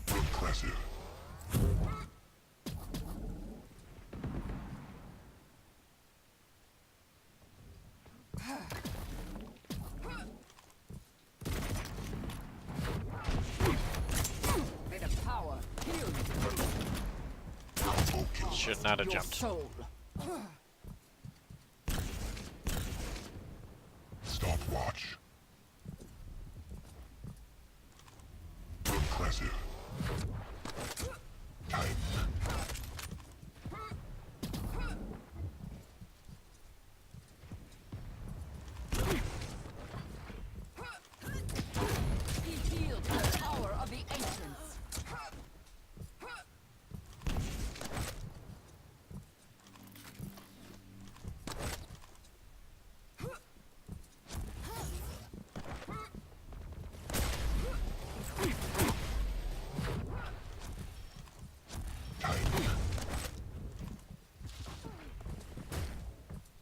Impressive. May the power heal you. Combo kill. Should not have Your jumped. soul. Stopwatch. Impressive. Time. He healed the power of the ancients.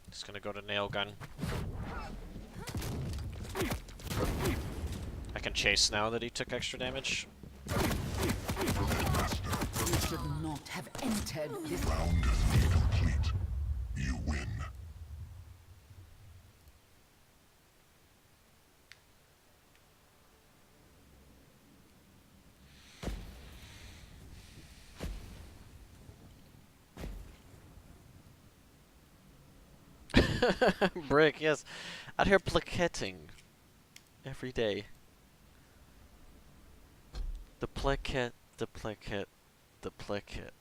Just gonna go to nail gun. I can chase now that he took extra damage. You should not have entered this. Round 3 complete. You win. Brick, yes. Out here plaquetting. Every day. The plaquette, the plaquette, the plaquette.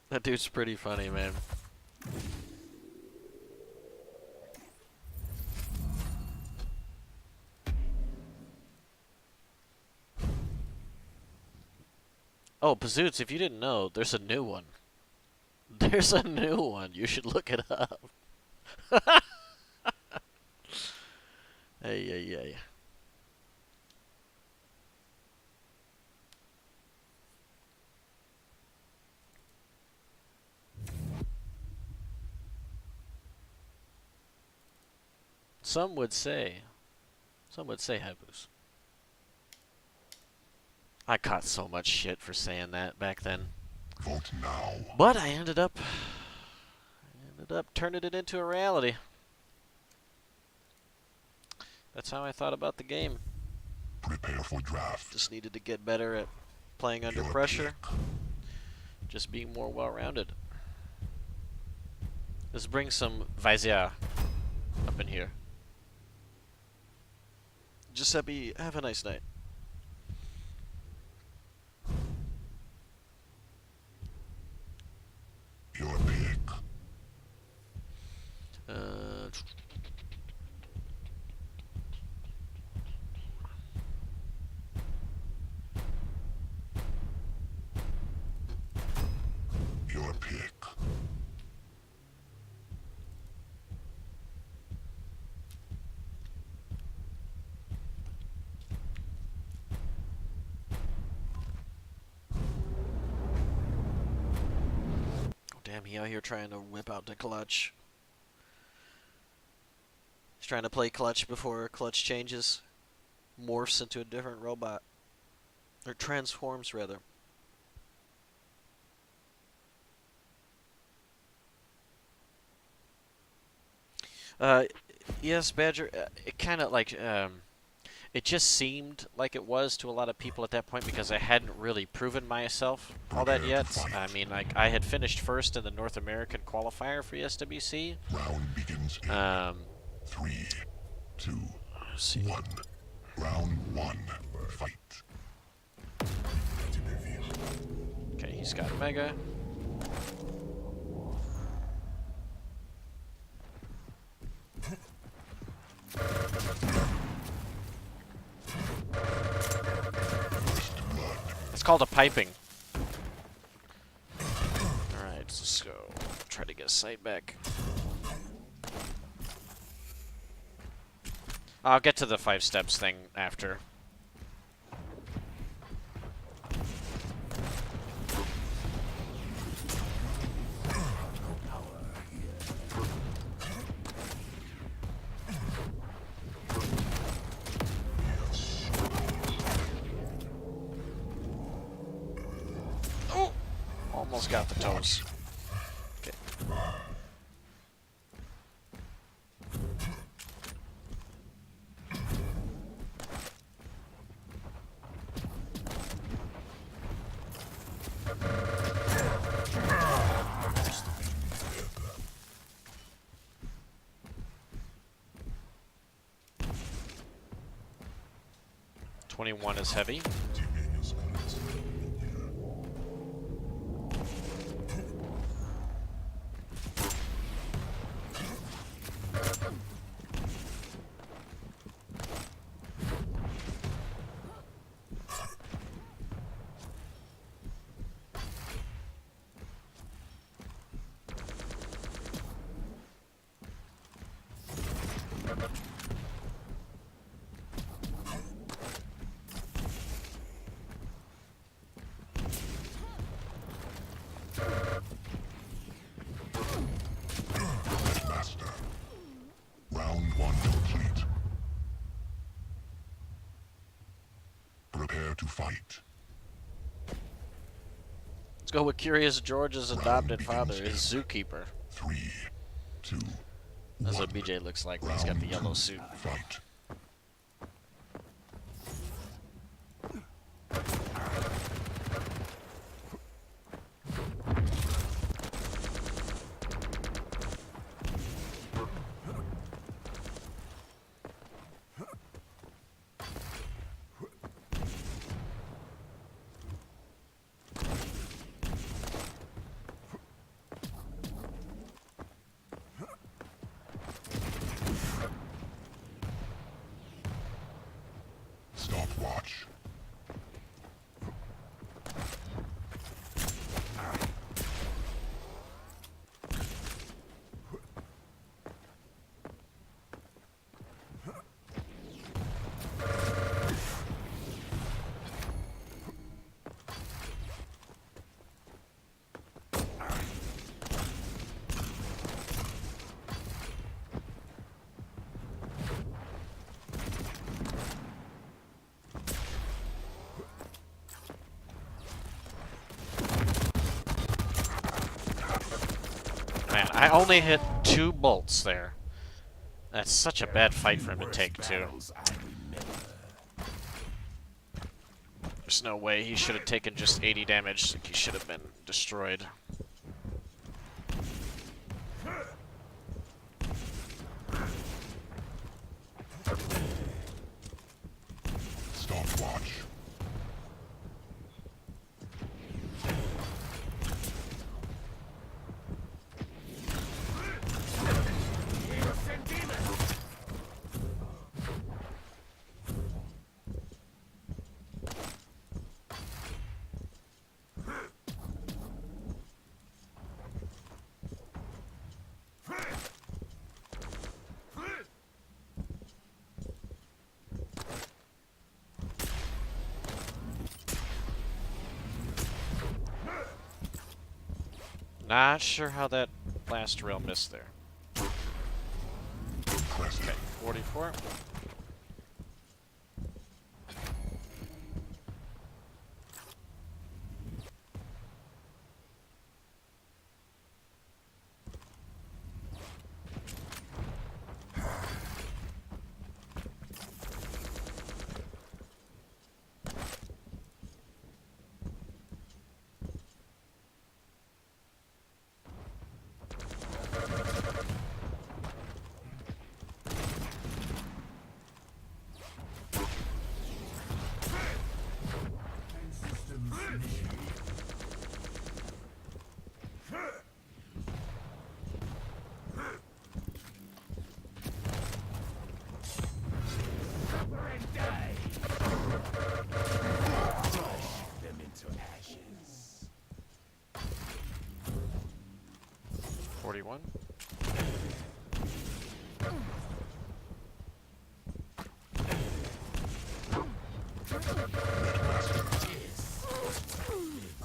That dude's pretty funny, man. Oh, Bazoots, if you didn't know, there's a new one. There's a new one. You should look it up. Hey, hey, hey. Some would say Haboos. I caught so much shit for saying that back then. Vote now. But I ended up turning it into a reality. That's how I thought about the game. Prepare for draft. Just needed to get better at playing under Your pressure. pick. Just being more well-rounded. Let's bring some Vizia up in here. Giuseppe, have a nice night. Your pick. Your pick. Damn, he out here trying to whip out the clutch. He's trying to play clutch before clutch changes. Morphs into a different robot. Or transforms, rather. Yes, Badger, it kind of like, it just seemed like it was to a lot of people at that point because I hadn't really proven myself all that yet. I mean, like, I had finished first in the North American qualifier for SWC. Round begins in 3, 2, 1. Round 1. Fight. Okay, he's got Mega. It's called a piping. Alright, let's go. Try to get a sight back. I'll get to the 5 steps thing after. Oh! Almost got the toes. Okay. "21 is heavy." Master. Round 1 complete. Prepare to fight. Let's go with Curious George's adopted father, his zookeeper. 3, 2, That's what BJ looks like when he's got the yellow suit. Fight. man, I only hit 2 bolts there. That's such a bad fight for him to take, too. There's no way he should have taken just 80 damage. He should have been destroyed. Stopwatch. Not sure how that last rail missed there. Impressive. Okay, 44. Them into ashes. 41.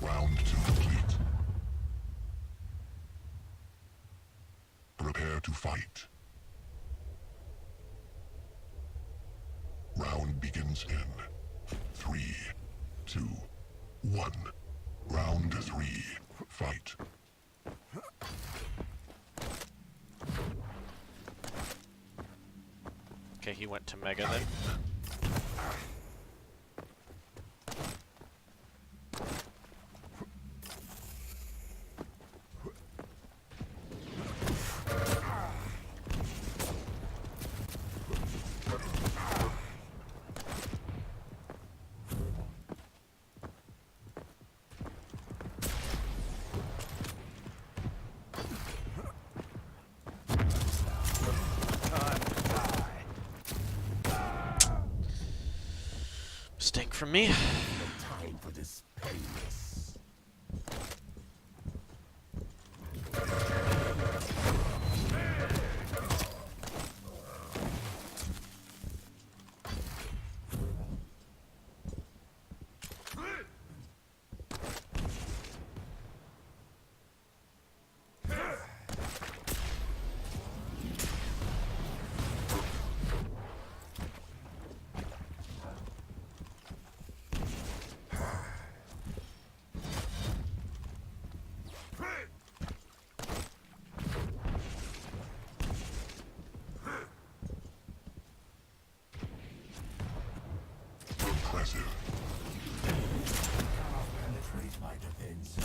Round 2 complete. Prepare to fight. Round begins in 3, 2, 1. Round 3. Fight. Okay, he went to Mega then. Mistake from me. No time for this painless. Impressive. Penetrate my defenses.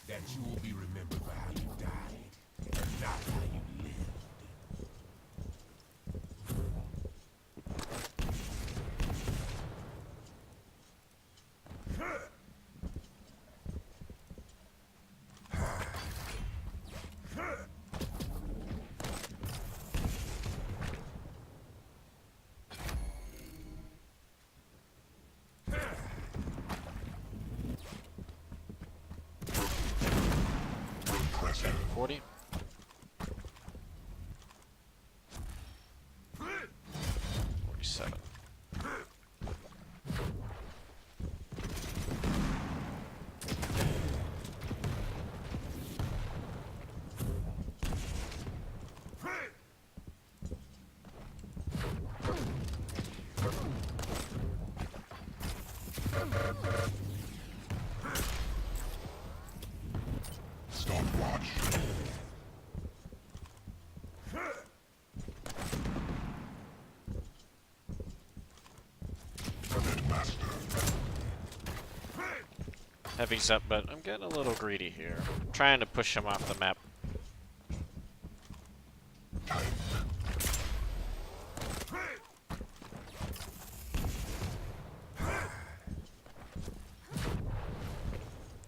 That you will be remembered by how you died, and not how you lived. Impressive. 40. 47. Heavy's up, but I'm getting a little greedy here. I'm trying to push him off the map.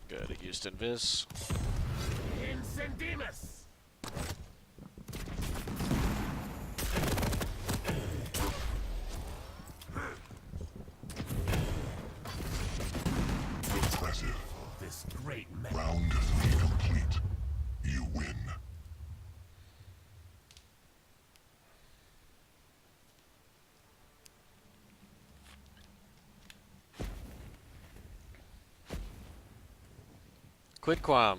Good, I used Invis. Incendimus! Impressive. This great man. Round 3 complete. You win. Quidquam.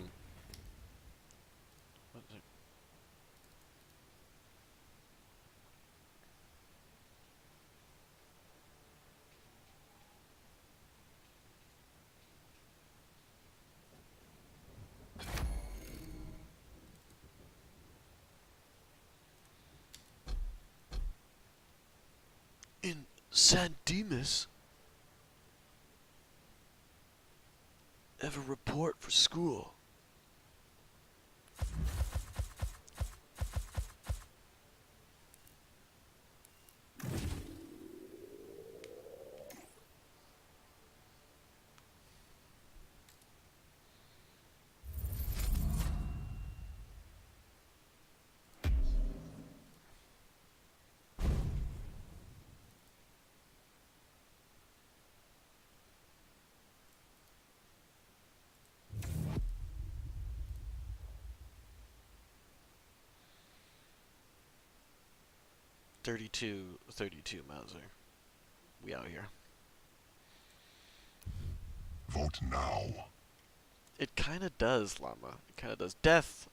In San Dimas? Have a report for school. Thirty-two Mauser. We out here. Vote now. It kinda does, Llama. It kinda does. Death!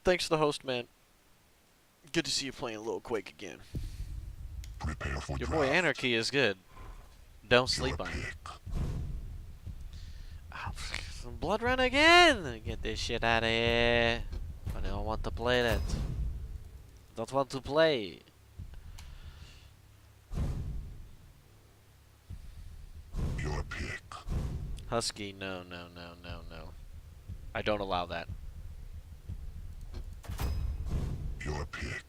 Thanks for the host, man. Good to see you playing a little Quake again. Prepare for Your draft. boy Anarchy is good. Don't Your sleep on it. pick. Oh, Blood Run again! Get this shit out of here. I don't want to play that. Don't want to play. Your pick. Husky, no. I don't allow that. Your pick.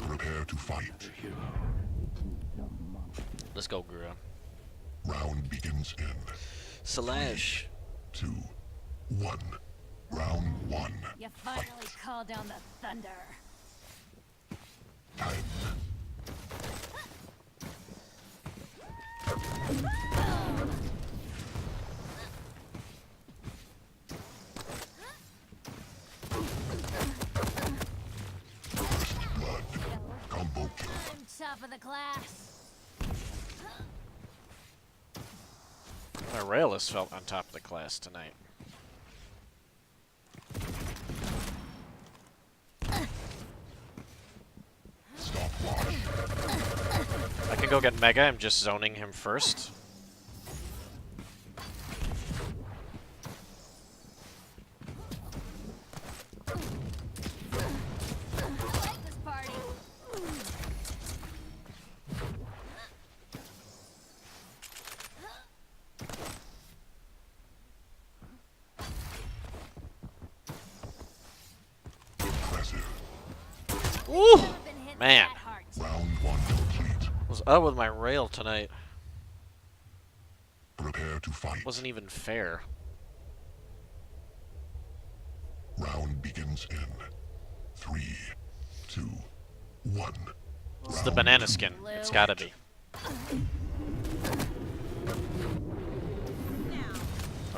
Prepare to fight. Let's go, Gura. Round begins in Slash. 2, 1. Round 1. You finally called down the thunder. Time. First blood. Combo kill. I'm top of the class. My Railist felt on top of the class tonight. Stopwatch. I can go get Mega, I'm just zoning him first. I like this party. Impressive. Ooh! Never been hit Man. that hard. Round 1 complete. Was up with my rail tonight. Prepare to fight. Wasn't even fair. Round begins in 3, 2, 1. It's the banana skin. It's gotta be.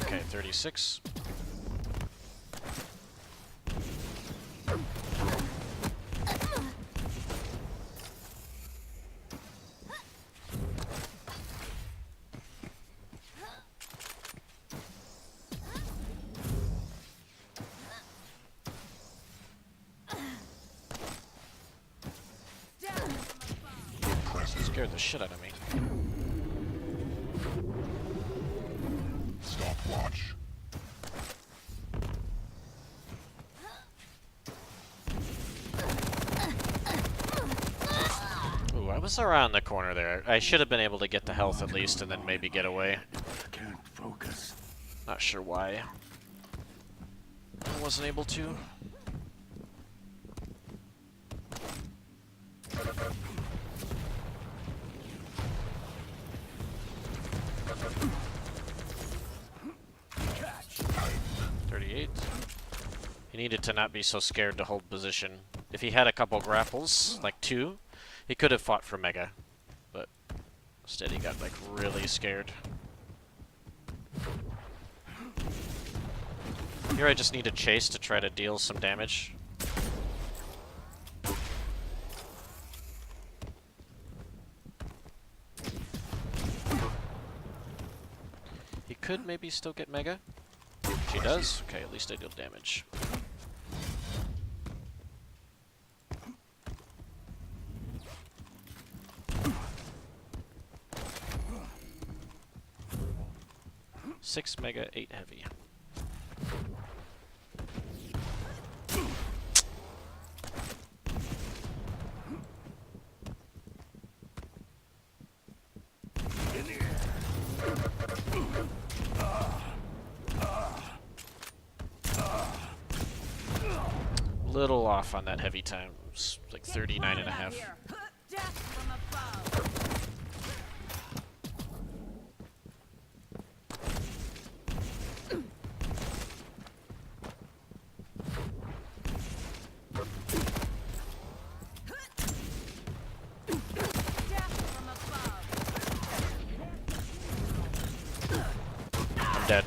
Okay, 36. Scared the shit out of me. Stopwatch. Ooh, I was around the corner there. I should have been able to get the health at least and then maybe get away. Can't focus. Not sure why. I wasn't able to. Catch. 38. He needed to not be so scared to hold position. If he had a couple grapples, like 2, he could have fought for Mega. But instead he got like really scared. Here I just need to chase to try to deal some damage. He could maybe still get Mega. If he does, okay, at least I deal damage. Six Mega, 8 heavy. Little off on that heavy time. It was like 39 and a half. Death from above. Death from above. I'm dead.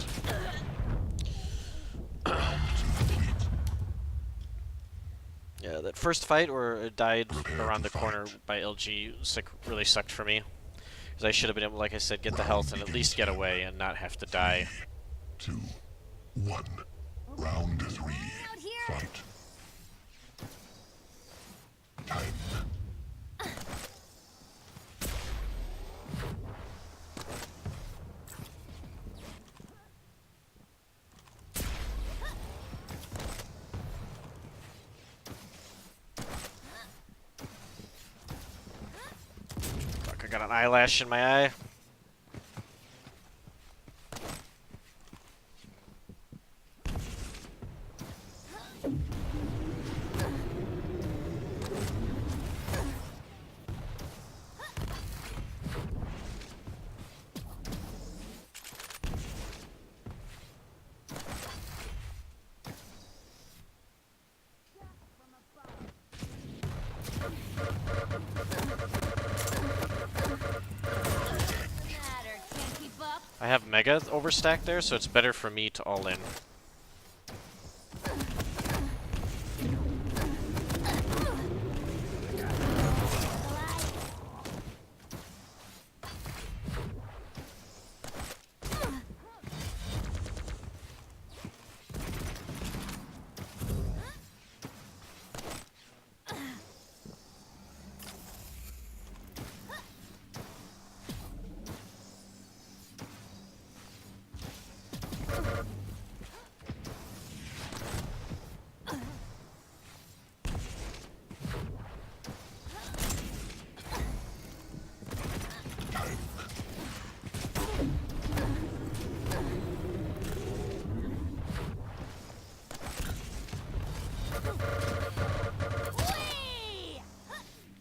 Yeah, that first fight where it died around the corner by LG really sucked for me. Because I should have been able, like I said, get the health and at least get away and not have to die. 2, 1. Round 3. Fight. Time. Fuck, I got an eyelash in my eye. I have Mega overstacked there, so it's better for me to all in.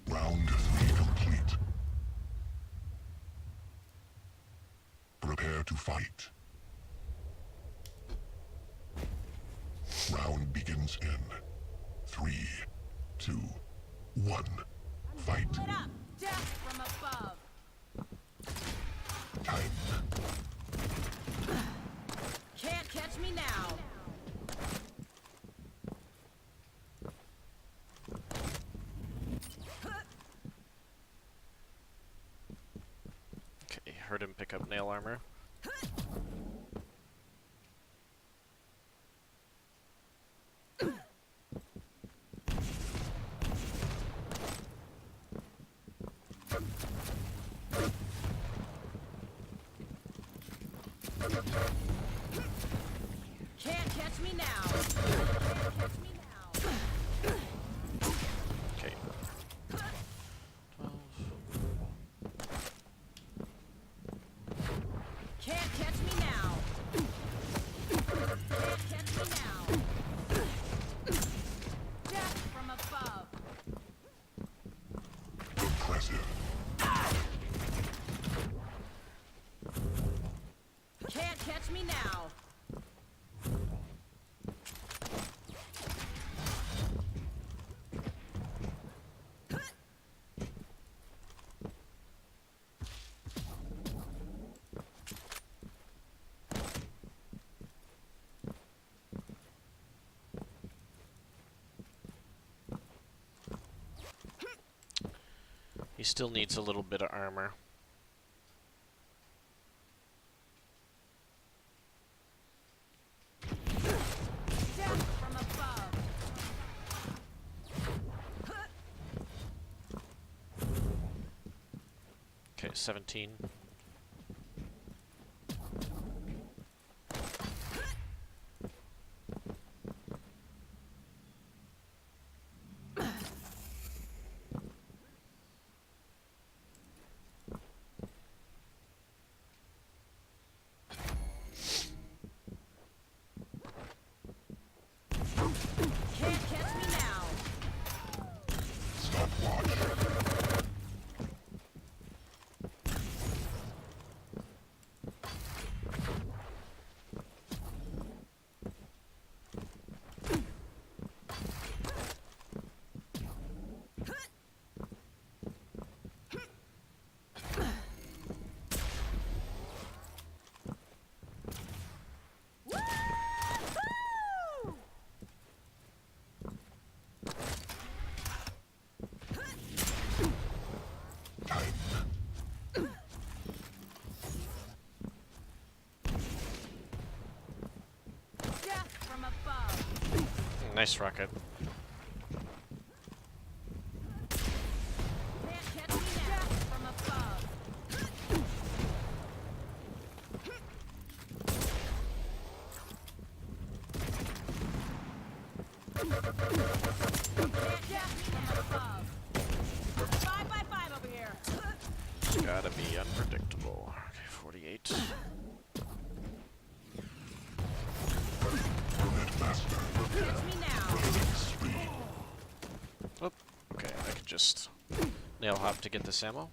Round 3 complete. Prepare to fight. Round begins in 3, 2, 1. Fight. Put up. Death from above. Time. Can't catch me now. Okay, heard him pick up nail armor. catch me now. Can't catch me now. Okay. 12. Can't catch me now. Can't catch me now. Death from above. Impressive. Can't catch me now. He still needs a little bit of armor. Death from above. Okay, 17. Can't catch me now. Stopwatch. Woo! Time. Death from above. Nice rocket. Can't catch me now. Death from above. Can't catch me from above. 5x5 over here. It's gotta be unpredictable. Okay, 48. Catch me now. Oh, okay, I could just nail hop to get this ammo.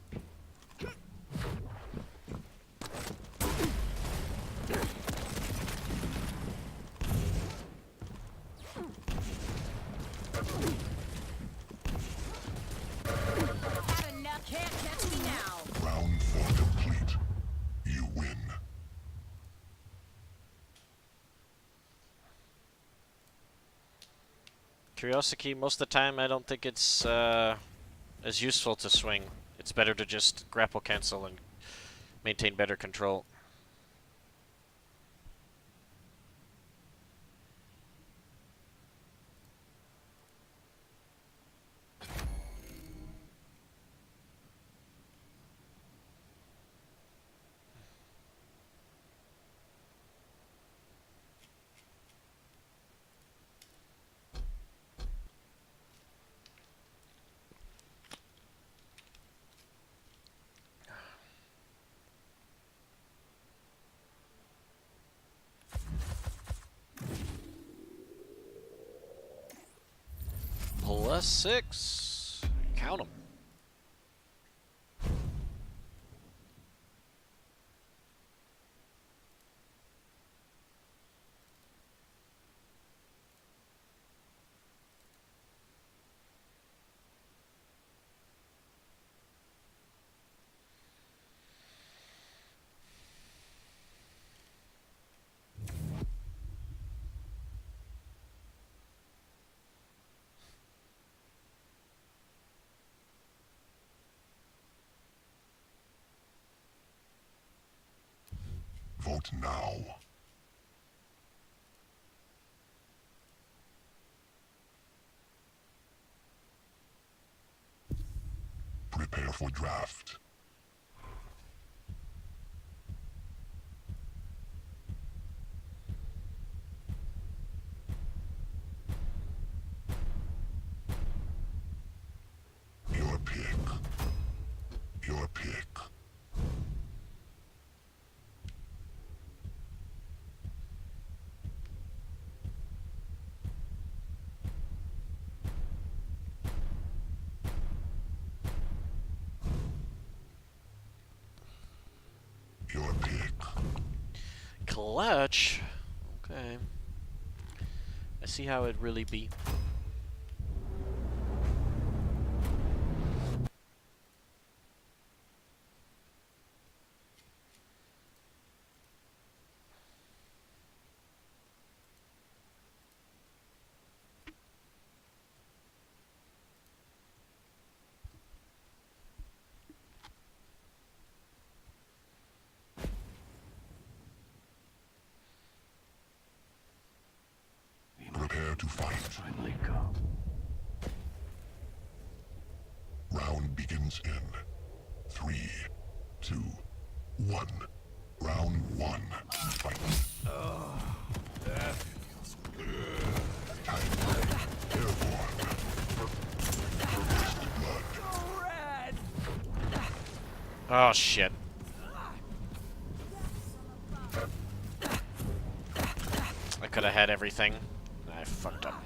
Had enough. Can't catch me now. Round 4 complete. You win. Curiosity, most of the time I don't think it's as useful to swing. It's better to just grapple cancel and maintain better control. +6. Count them. Vote now. Prepare for draft. Clutch. Okay. I see how it really be. Prepare to fight. Finally come. Round begins in 3, 2, 1. Round 1. Fight. That feels good. Airborne. First blood. Oh shit. I could have had everything. I fucked up.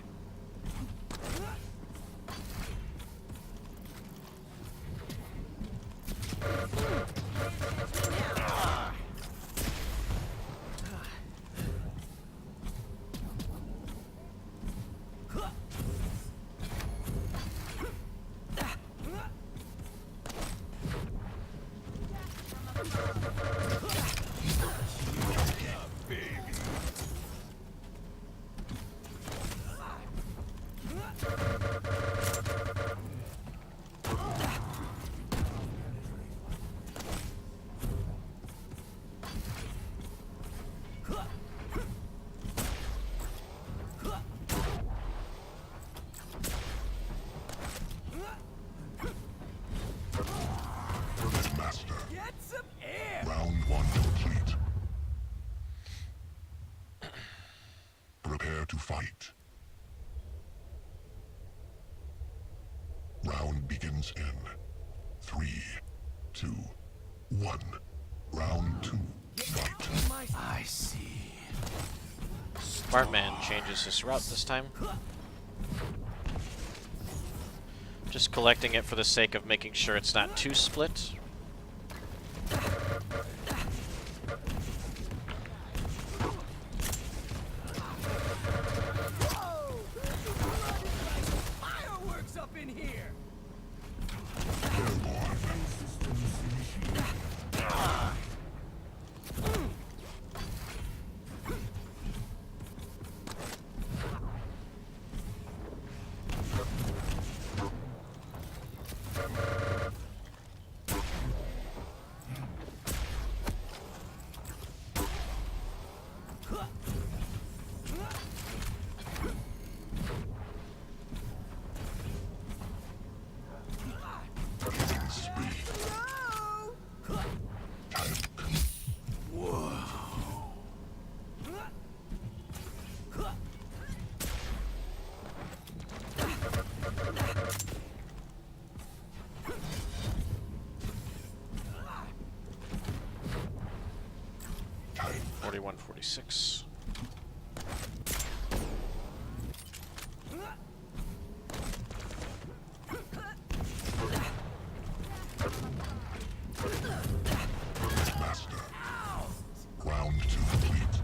Master. Round 1 complete. Prepare to fight. Round begins in 3, 2, 1. Round 2. Fight. I see. Bartman changes his route this time. Just collecting it for the sake of making sure it's not too split. Fireworks up in here! Airborne. Hitting speed. Tank. Tank. 41, 46. Master. Round 2 complete.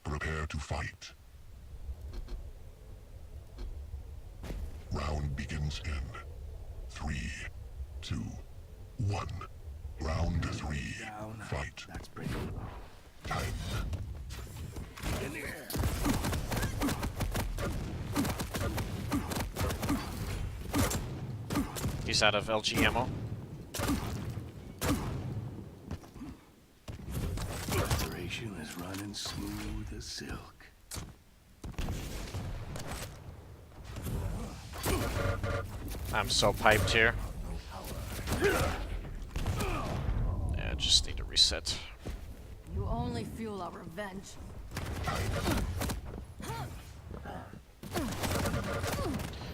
Prepare to fight. Round begins in 3, 2, 1. Round 3. Fight. That's pretty low. Time. In the air. He's out of LG ammo. Operation is running smooth as silk. I'm so piped here. Yeah, just need to reset. You only fuel our revenge.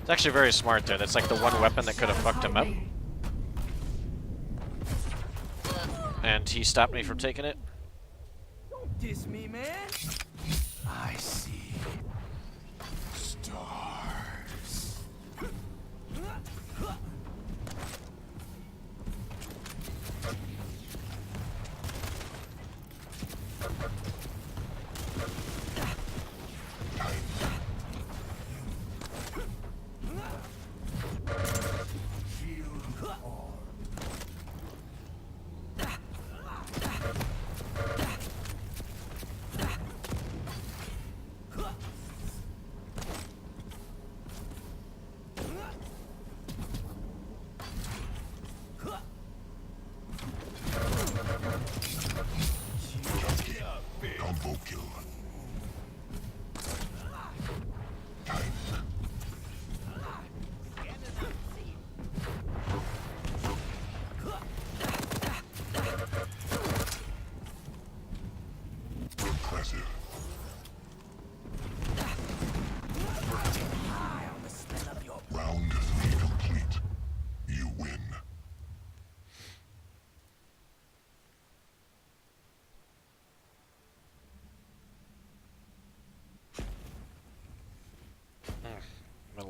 It's actually very smart there. That's like the one weapon that could have fucked him up. And he stopped me from taking it. Don't diss me, man. I see. Stars.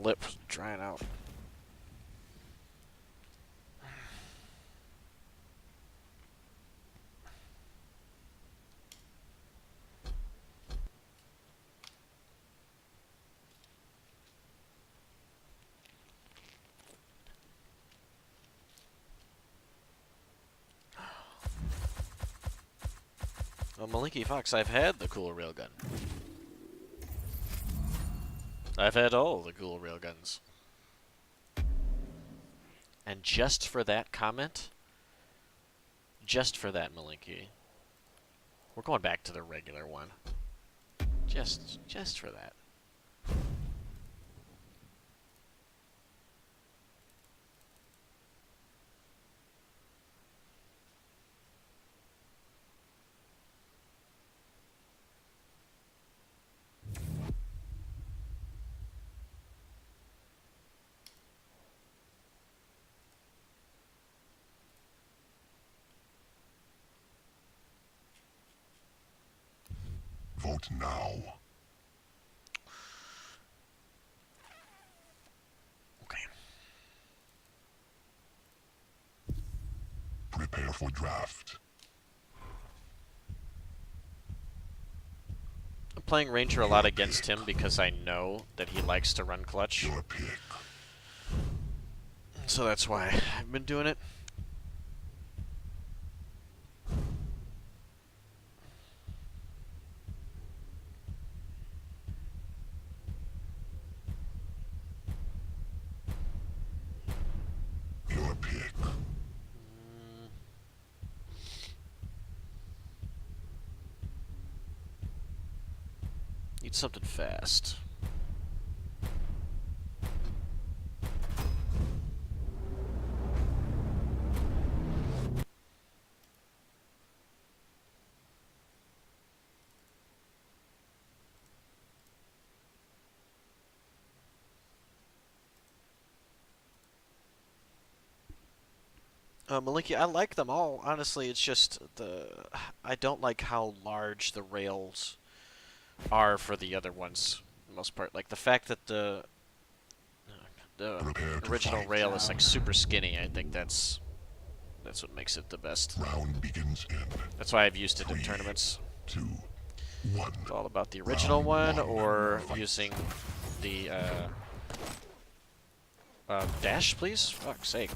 lip drying out. Well, Malinky Fox, I've had the cool railgun. I've had all the cool railguns. And just for that comment, just for that, Malinky, we're going back to the regular one. Just for that. Vote now. Okay. Prepare for draft. I'm playing Ranger a lot against him because I know that he likes to run clutch. Your pick. So that's why I've been doing it. Your pick. Need something fast. Maliki, I like them all. Honestly, it's just I don't like how large the rails are for the other ones, for the most part. Like the fact that the Prepare to original fight. rail is like super skinny. I think that's what makes it the best. Round begins in That's why I've used it in 3, tournaments. 2, 1. It's all about the original one Round or fight. using the dash, please. Fuck's sake.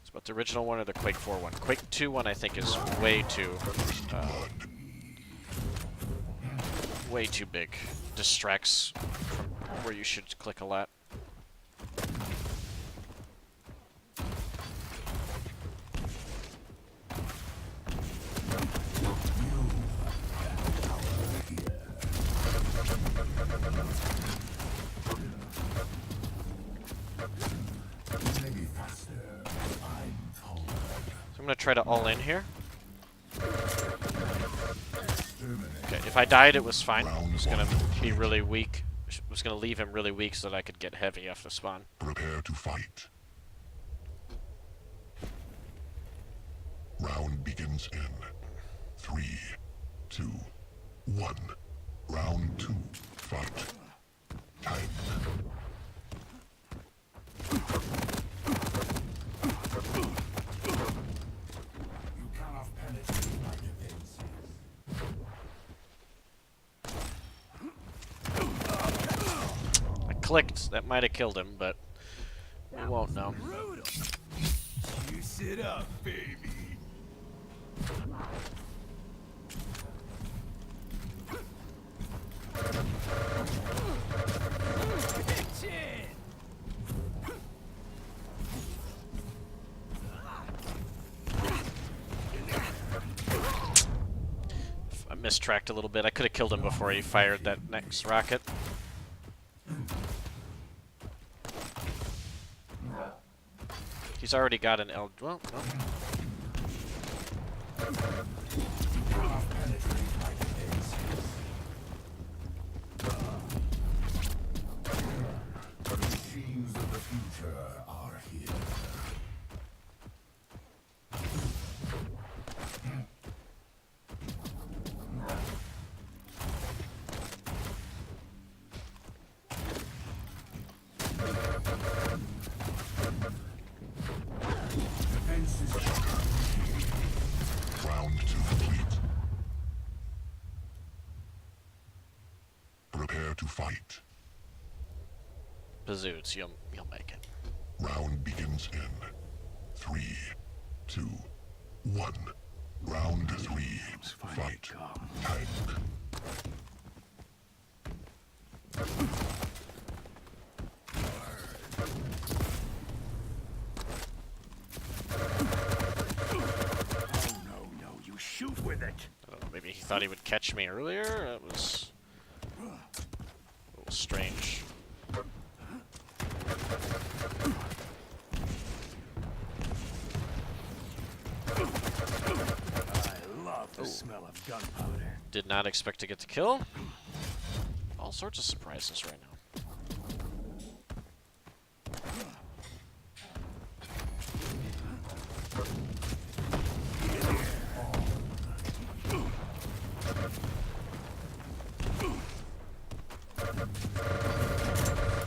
It's about the original one or the Quake 4 one. Quake 2 one I think is way too big. Distracts from where you should click a lot. I'm gonna try to all in here. Okay, if I died, it was fine. I was gonna be really weak. I was gonna leave him really weak so that I could get heavy off the spawn. Prepare to fight. Round begins in 3, 2, 1. Round 2. Fight. Time. You cannot penetrate my defenses. I clicked. That might have killed him, but we won't know. You sit up, baby. I mistracked a little bit. I could have killed him before he fired that next rocket. He's already got an L. Well, no. to fight. Bazoots, you'll make it. Round begins in 3, 2, 1. Round 3. Fight. Tank. No, you shoot with it. I don't know, maybe he thought he would catch me earlier? That was a little strange. I love the smell of gunpowder. Did not expect to get the kill. All sorts of surprises right now.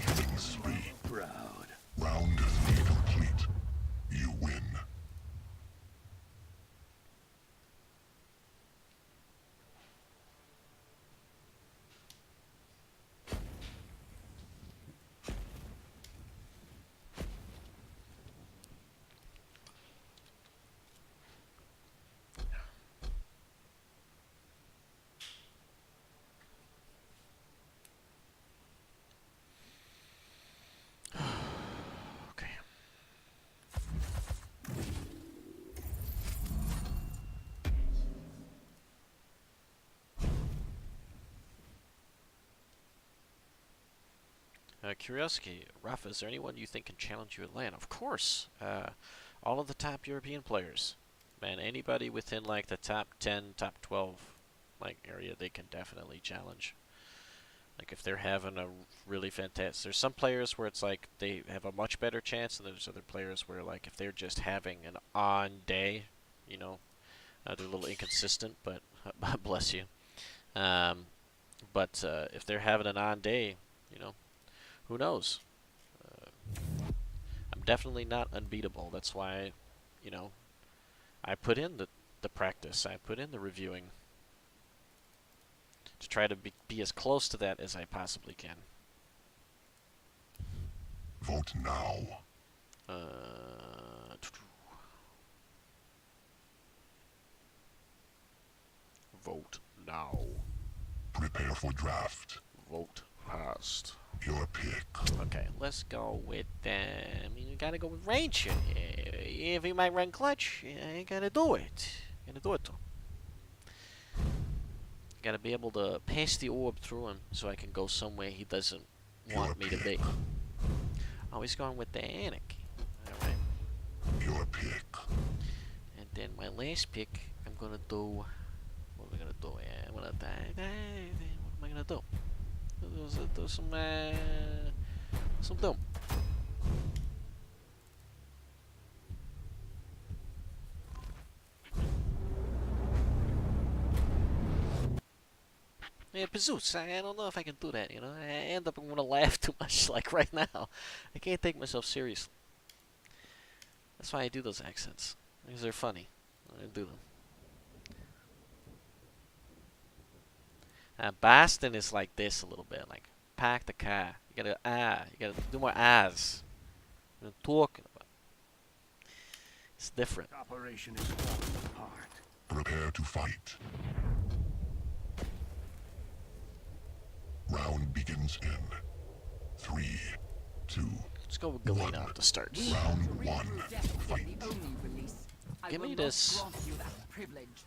Killing spree. Proud. Round 3 complete. You win. Okay. Curiosity, Rapha, is there anyone you think can challenge you at LAN? Of course. All of the top European players. Man, anybody within like the top 10, top 12 like area, they can definitely challenge. Like if they're having a really fantastic, there's some players where it's like they have a much better chance, and there's other players where like if they're just having an on day, you know, they're a little inconsistent, but bless you. But if they're having an on day, you know, who knows? I'm definitely not unbeatable. That's why, you know, I put in the practice. I put in the reviewing to try to be as close to that as I possibly can. Vote now. Vote now. Prepare for draft. Vote past. Your pick. Okay, let's go with, I mean, you gotta go with Ranger. If he might run clutch, you gotta do it. You gotta do it to him. Gotta be able to pass the orb through him so I can go somewhere he doesn't want me to be. Oh, he's going with the anarchy. Alright. Your pick. And then my last pick, I'm gonna do... What am I gonna do? Yeah, I'm gonna die. What am I gonna do? Do some doom. Yeah, Bazoots, I don't know if I can do that, you know. I end up gonna laugh too much, like right now. I can't take myself seriously. That's why I do those accents. Because they're funny. I do them. Boston is like this a little bit, like pack the car. You gotta do more ahs. What I'm talking about. It's different. Operation is falling apart. Prepare to fight. Round begins in 3, 2. Let's go with Galena at the start. Round 1. Death is Fight. the only release. I Give will me not this. grant you that privilege.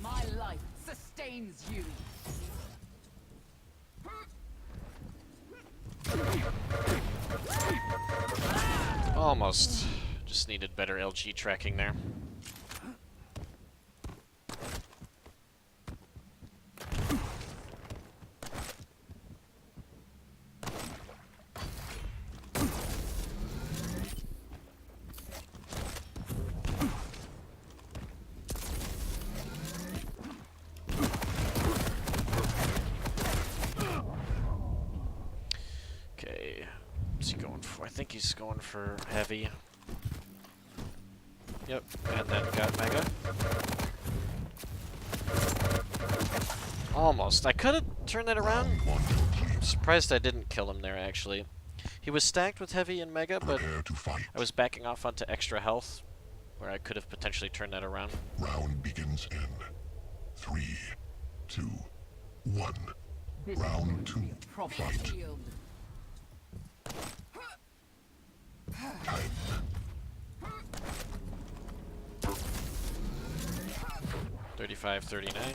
My life sustains you. Almost. Just needed better LG tracking there. think he's going for heavy. Yep, and then got Mega. Almost. I could have turned that around. Round one I'm complete. surprised I didn't kill him there, actually. He was stacked with heavy and Mega, but Prepare to fight. I was backing off onto extra health, where I could have potentially turned that around. Round begins in 3, 2, 1. Round 2. Proper Fight. shield. Time. $35, $39.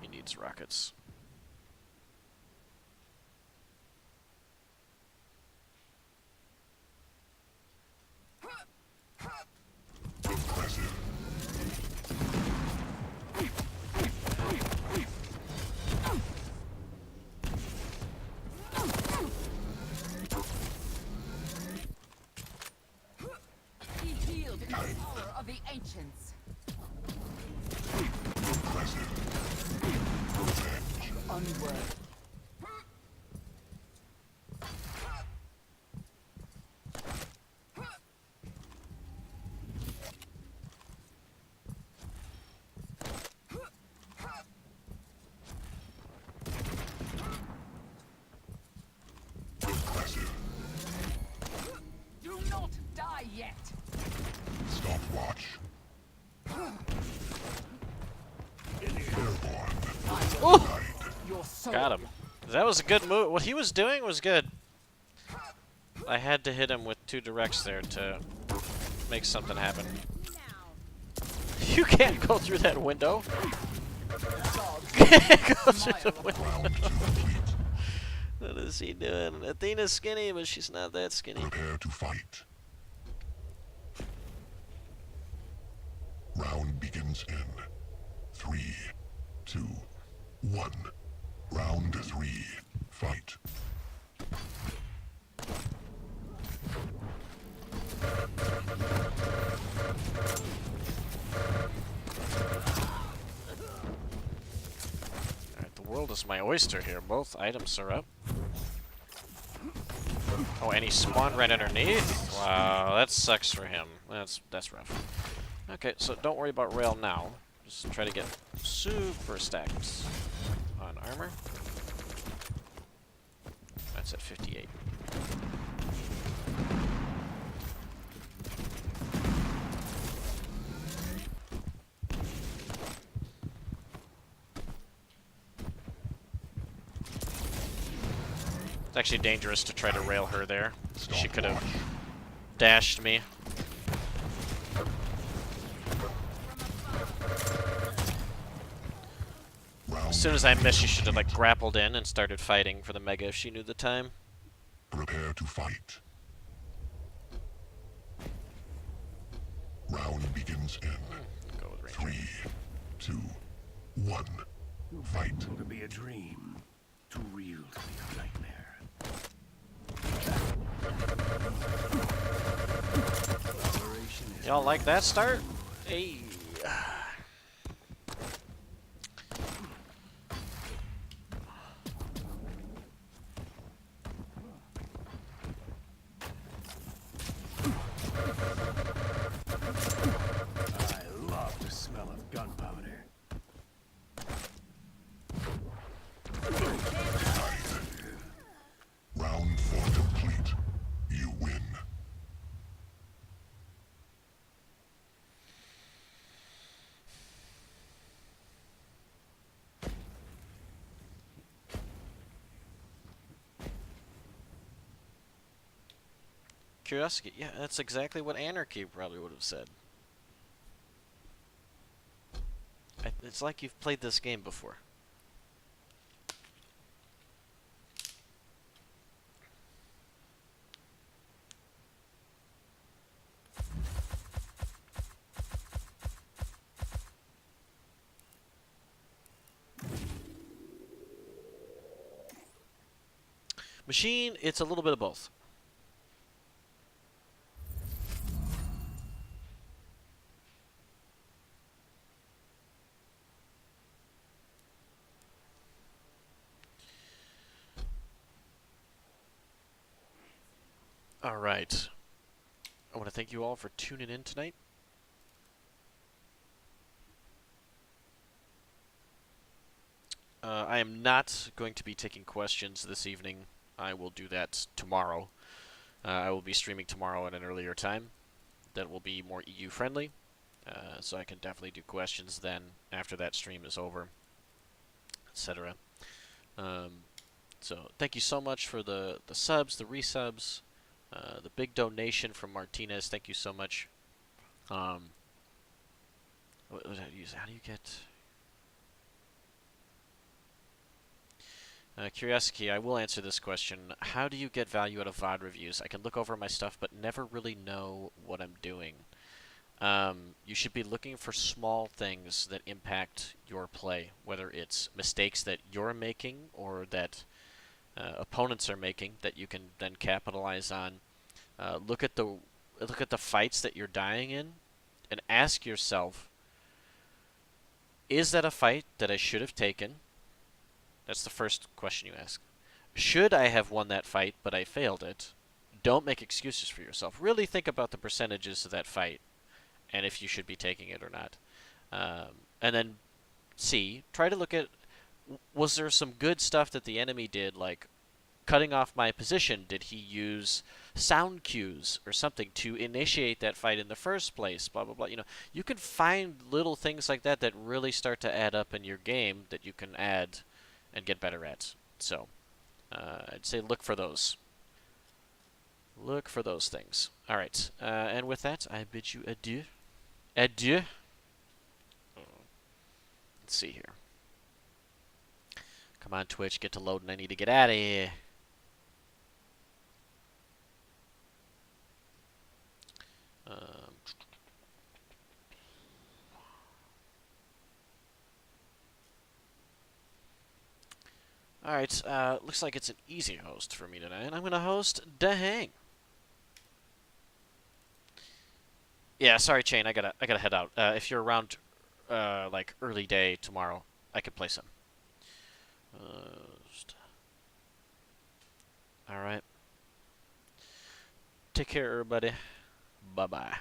He needs rockets. Impressive. He healed in the power of the ancients. Impressive. Revenge. Onward. Impressive. Do not die yet. Stopwatch. Airborne. Ooh! Right. Your soul. Got him. That was a good move. What he was doing was good. I had to hit him with 2 directs there to make something happen. You can't go through that window. Can't go through the window. Round 2 complete. What is he doing? Athena's skinny, but she's not that skinny. Prepare to fight. Round begins in 3, 2, 1. Round 3. Fight. Alright, the world is my oyster here. Both items are up. Oh, and he spawned right underneath? Wow, that sucks for him. That's rough. Okay, so don't worry about rail now. Just try to get super stacked on armor. That's at 58. It's actually dangerous to try to rail her there. She could have dashed me. As soon as I missed, she should have like grappled in and started fighting for the Mega if she knew the time. Prepare to fight. Round begins in Go with Ranger. 3, 2, 1. Fight. To be a dream, too real to be a nightmare. Collaboration is Y'all like that start? Hey. I love the smell of gunpowder. Round 4 complete. You win. Curiosity. Yeah, that's exactly what Anarchy probably would have said. It's like you've played this game before. Machine, it's a little bit of both. All right. I want to thank you all for tuning in tonight. I am not going to be taking questions this evening. I will do that tomorrow. I will be streaming tomorrow at an earlier time that will be more EU friendly. So I can definitely do questions then after that stream is over, etc. So thank you so much for the subs, the resubs, the big donation from Martinez. Thank you so much. What was that use? How do you get? Curiosity, I will answer this question. How do you get value out of VOD reviews? I can look over my stuff, but never really know what I'm doing. You should be looking for small things that impact your play, whether it's mistakes that you're making or that opponents are making that you can then capitalize on. Look at the fights that you're dying in, and ask yourself, is that a fight that I should have taken? That's the first question you ask. Should I have won that fight, but I failed it? Don't make excuses for yourself. Really think about the percentages of that fight, and if you should be taking it or not. And then C, try to look at, was there some good stuff that the enemy did, like cutting off my position? Did he use sound cues or something to initiate that fight in the first place? Blah, blah, blah. You know, you can find little things like that that really start to add up in your game that you can add and get better at. So, I'd say look for those. Look for those things. All right. And with that, I bid you adieu. Adieu. Let's see here. Come on, Twitch, get to loading. I need to get out of here. Alright, looks like it's an easy host for me tonight. I'm gonna host Da Hang. Yeah, sorry, Chain, I gotta head out. If you're around, like, early day tomorrow, I could play some. Alright. Take care, everybody. Bye-bye.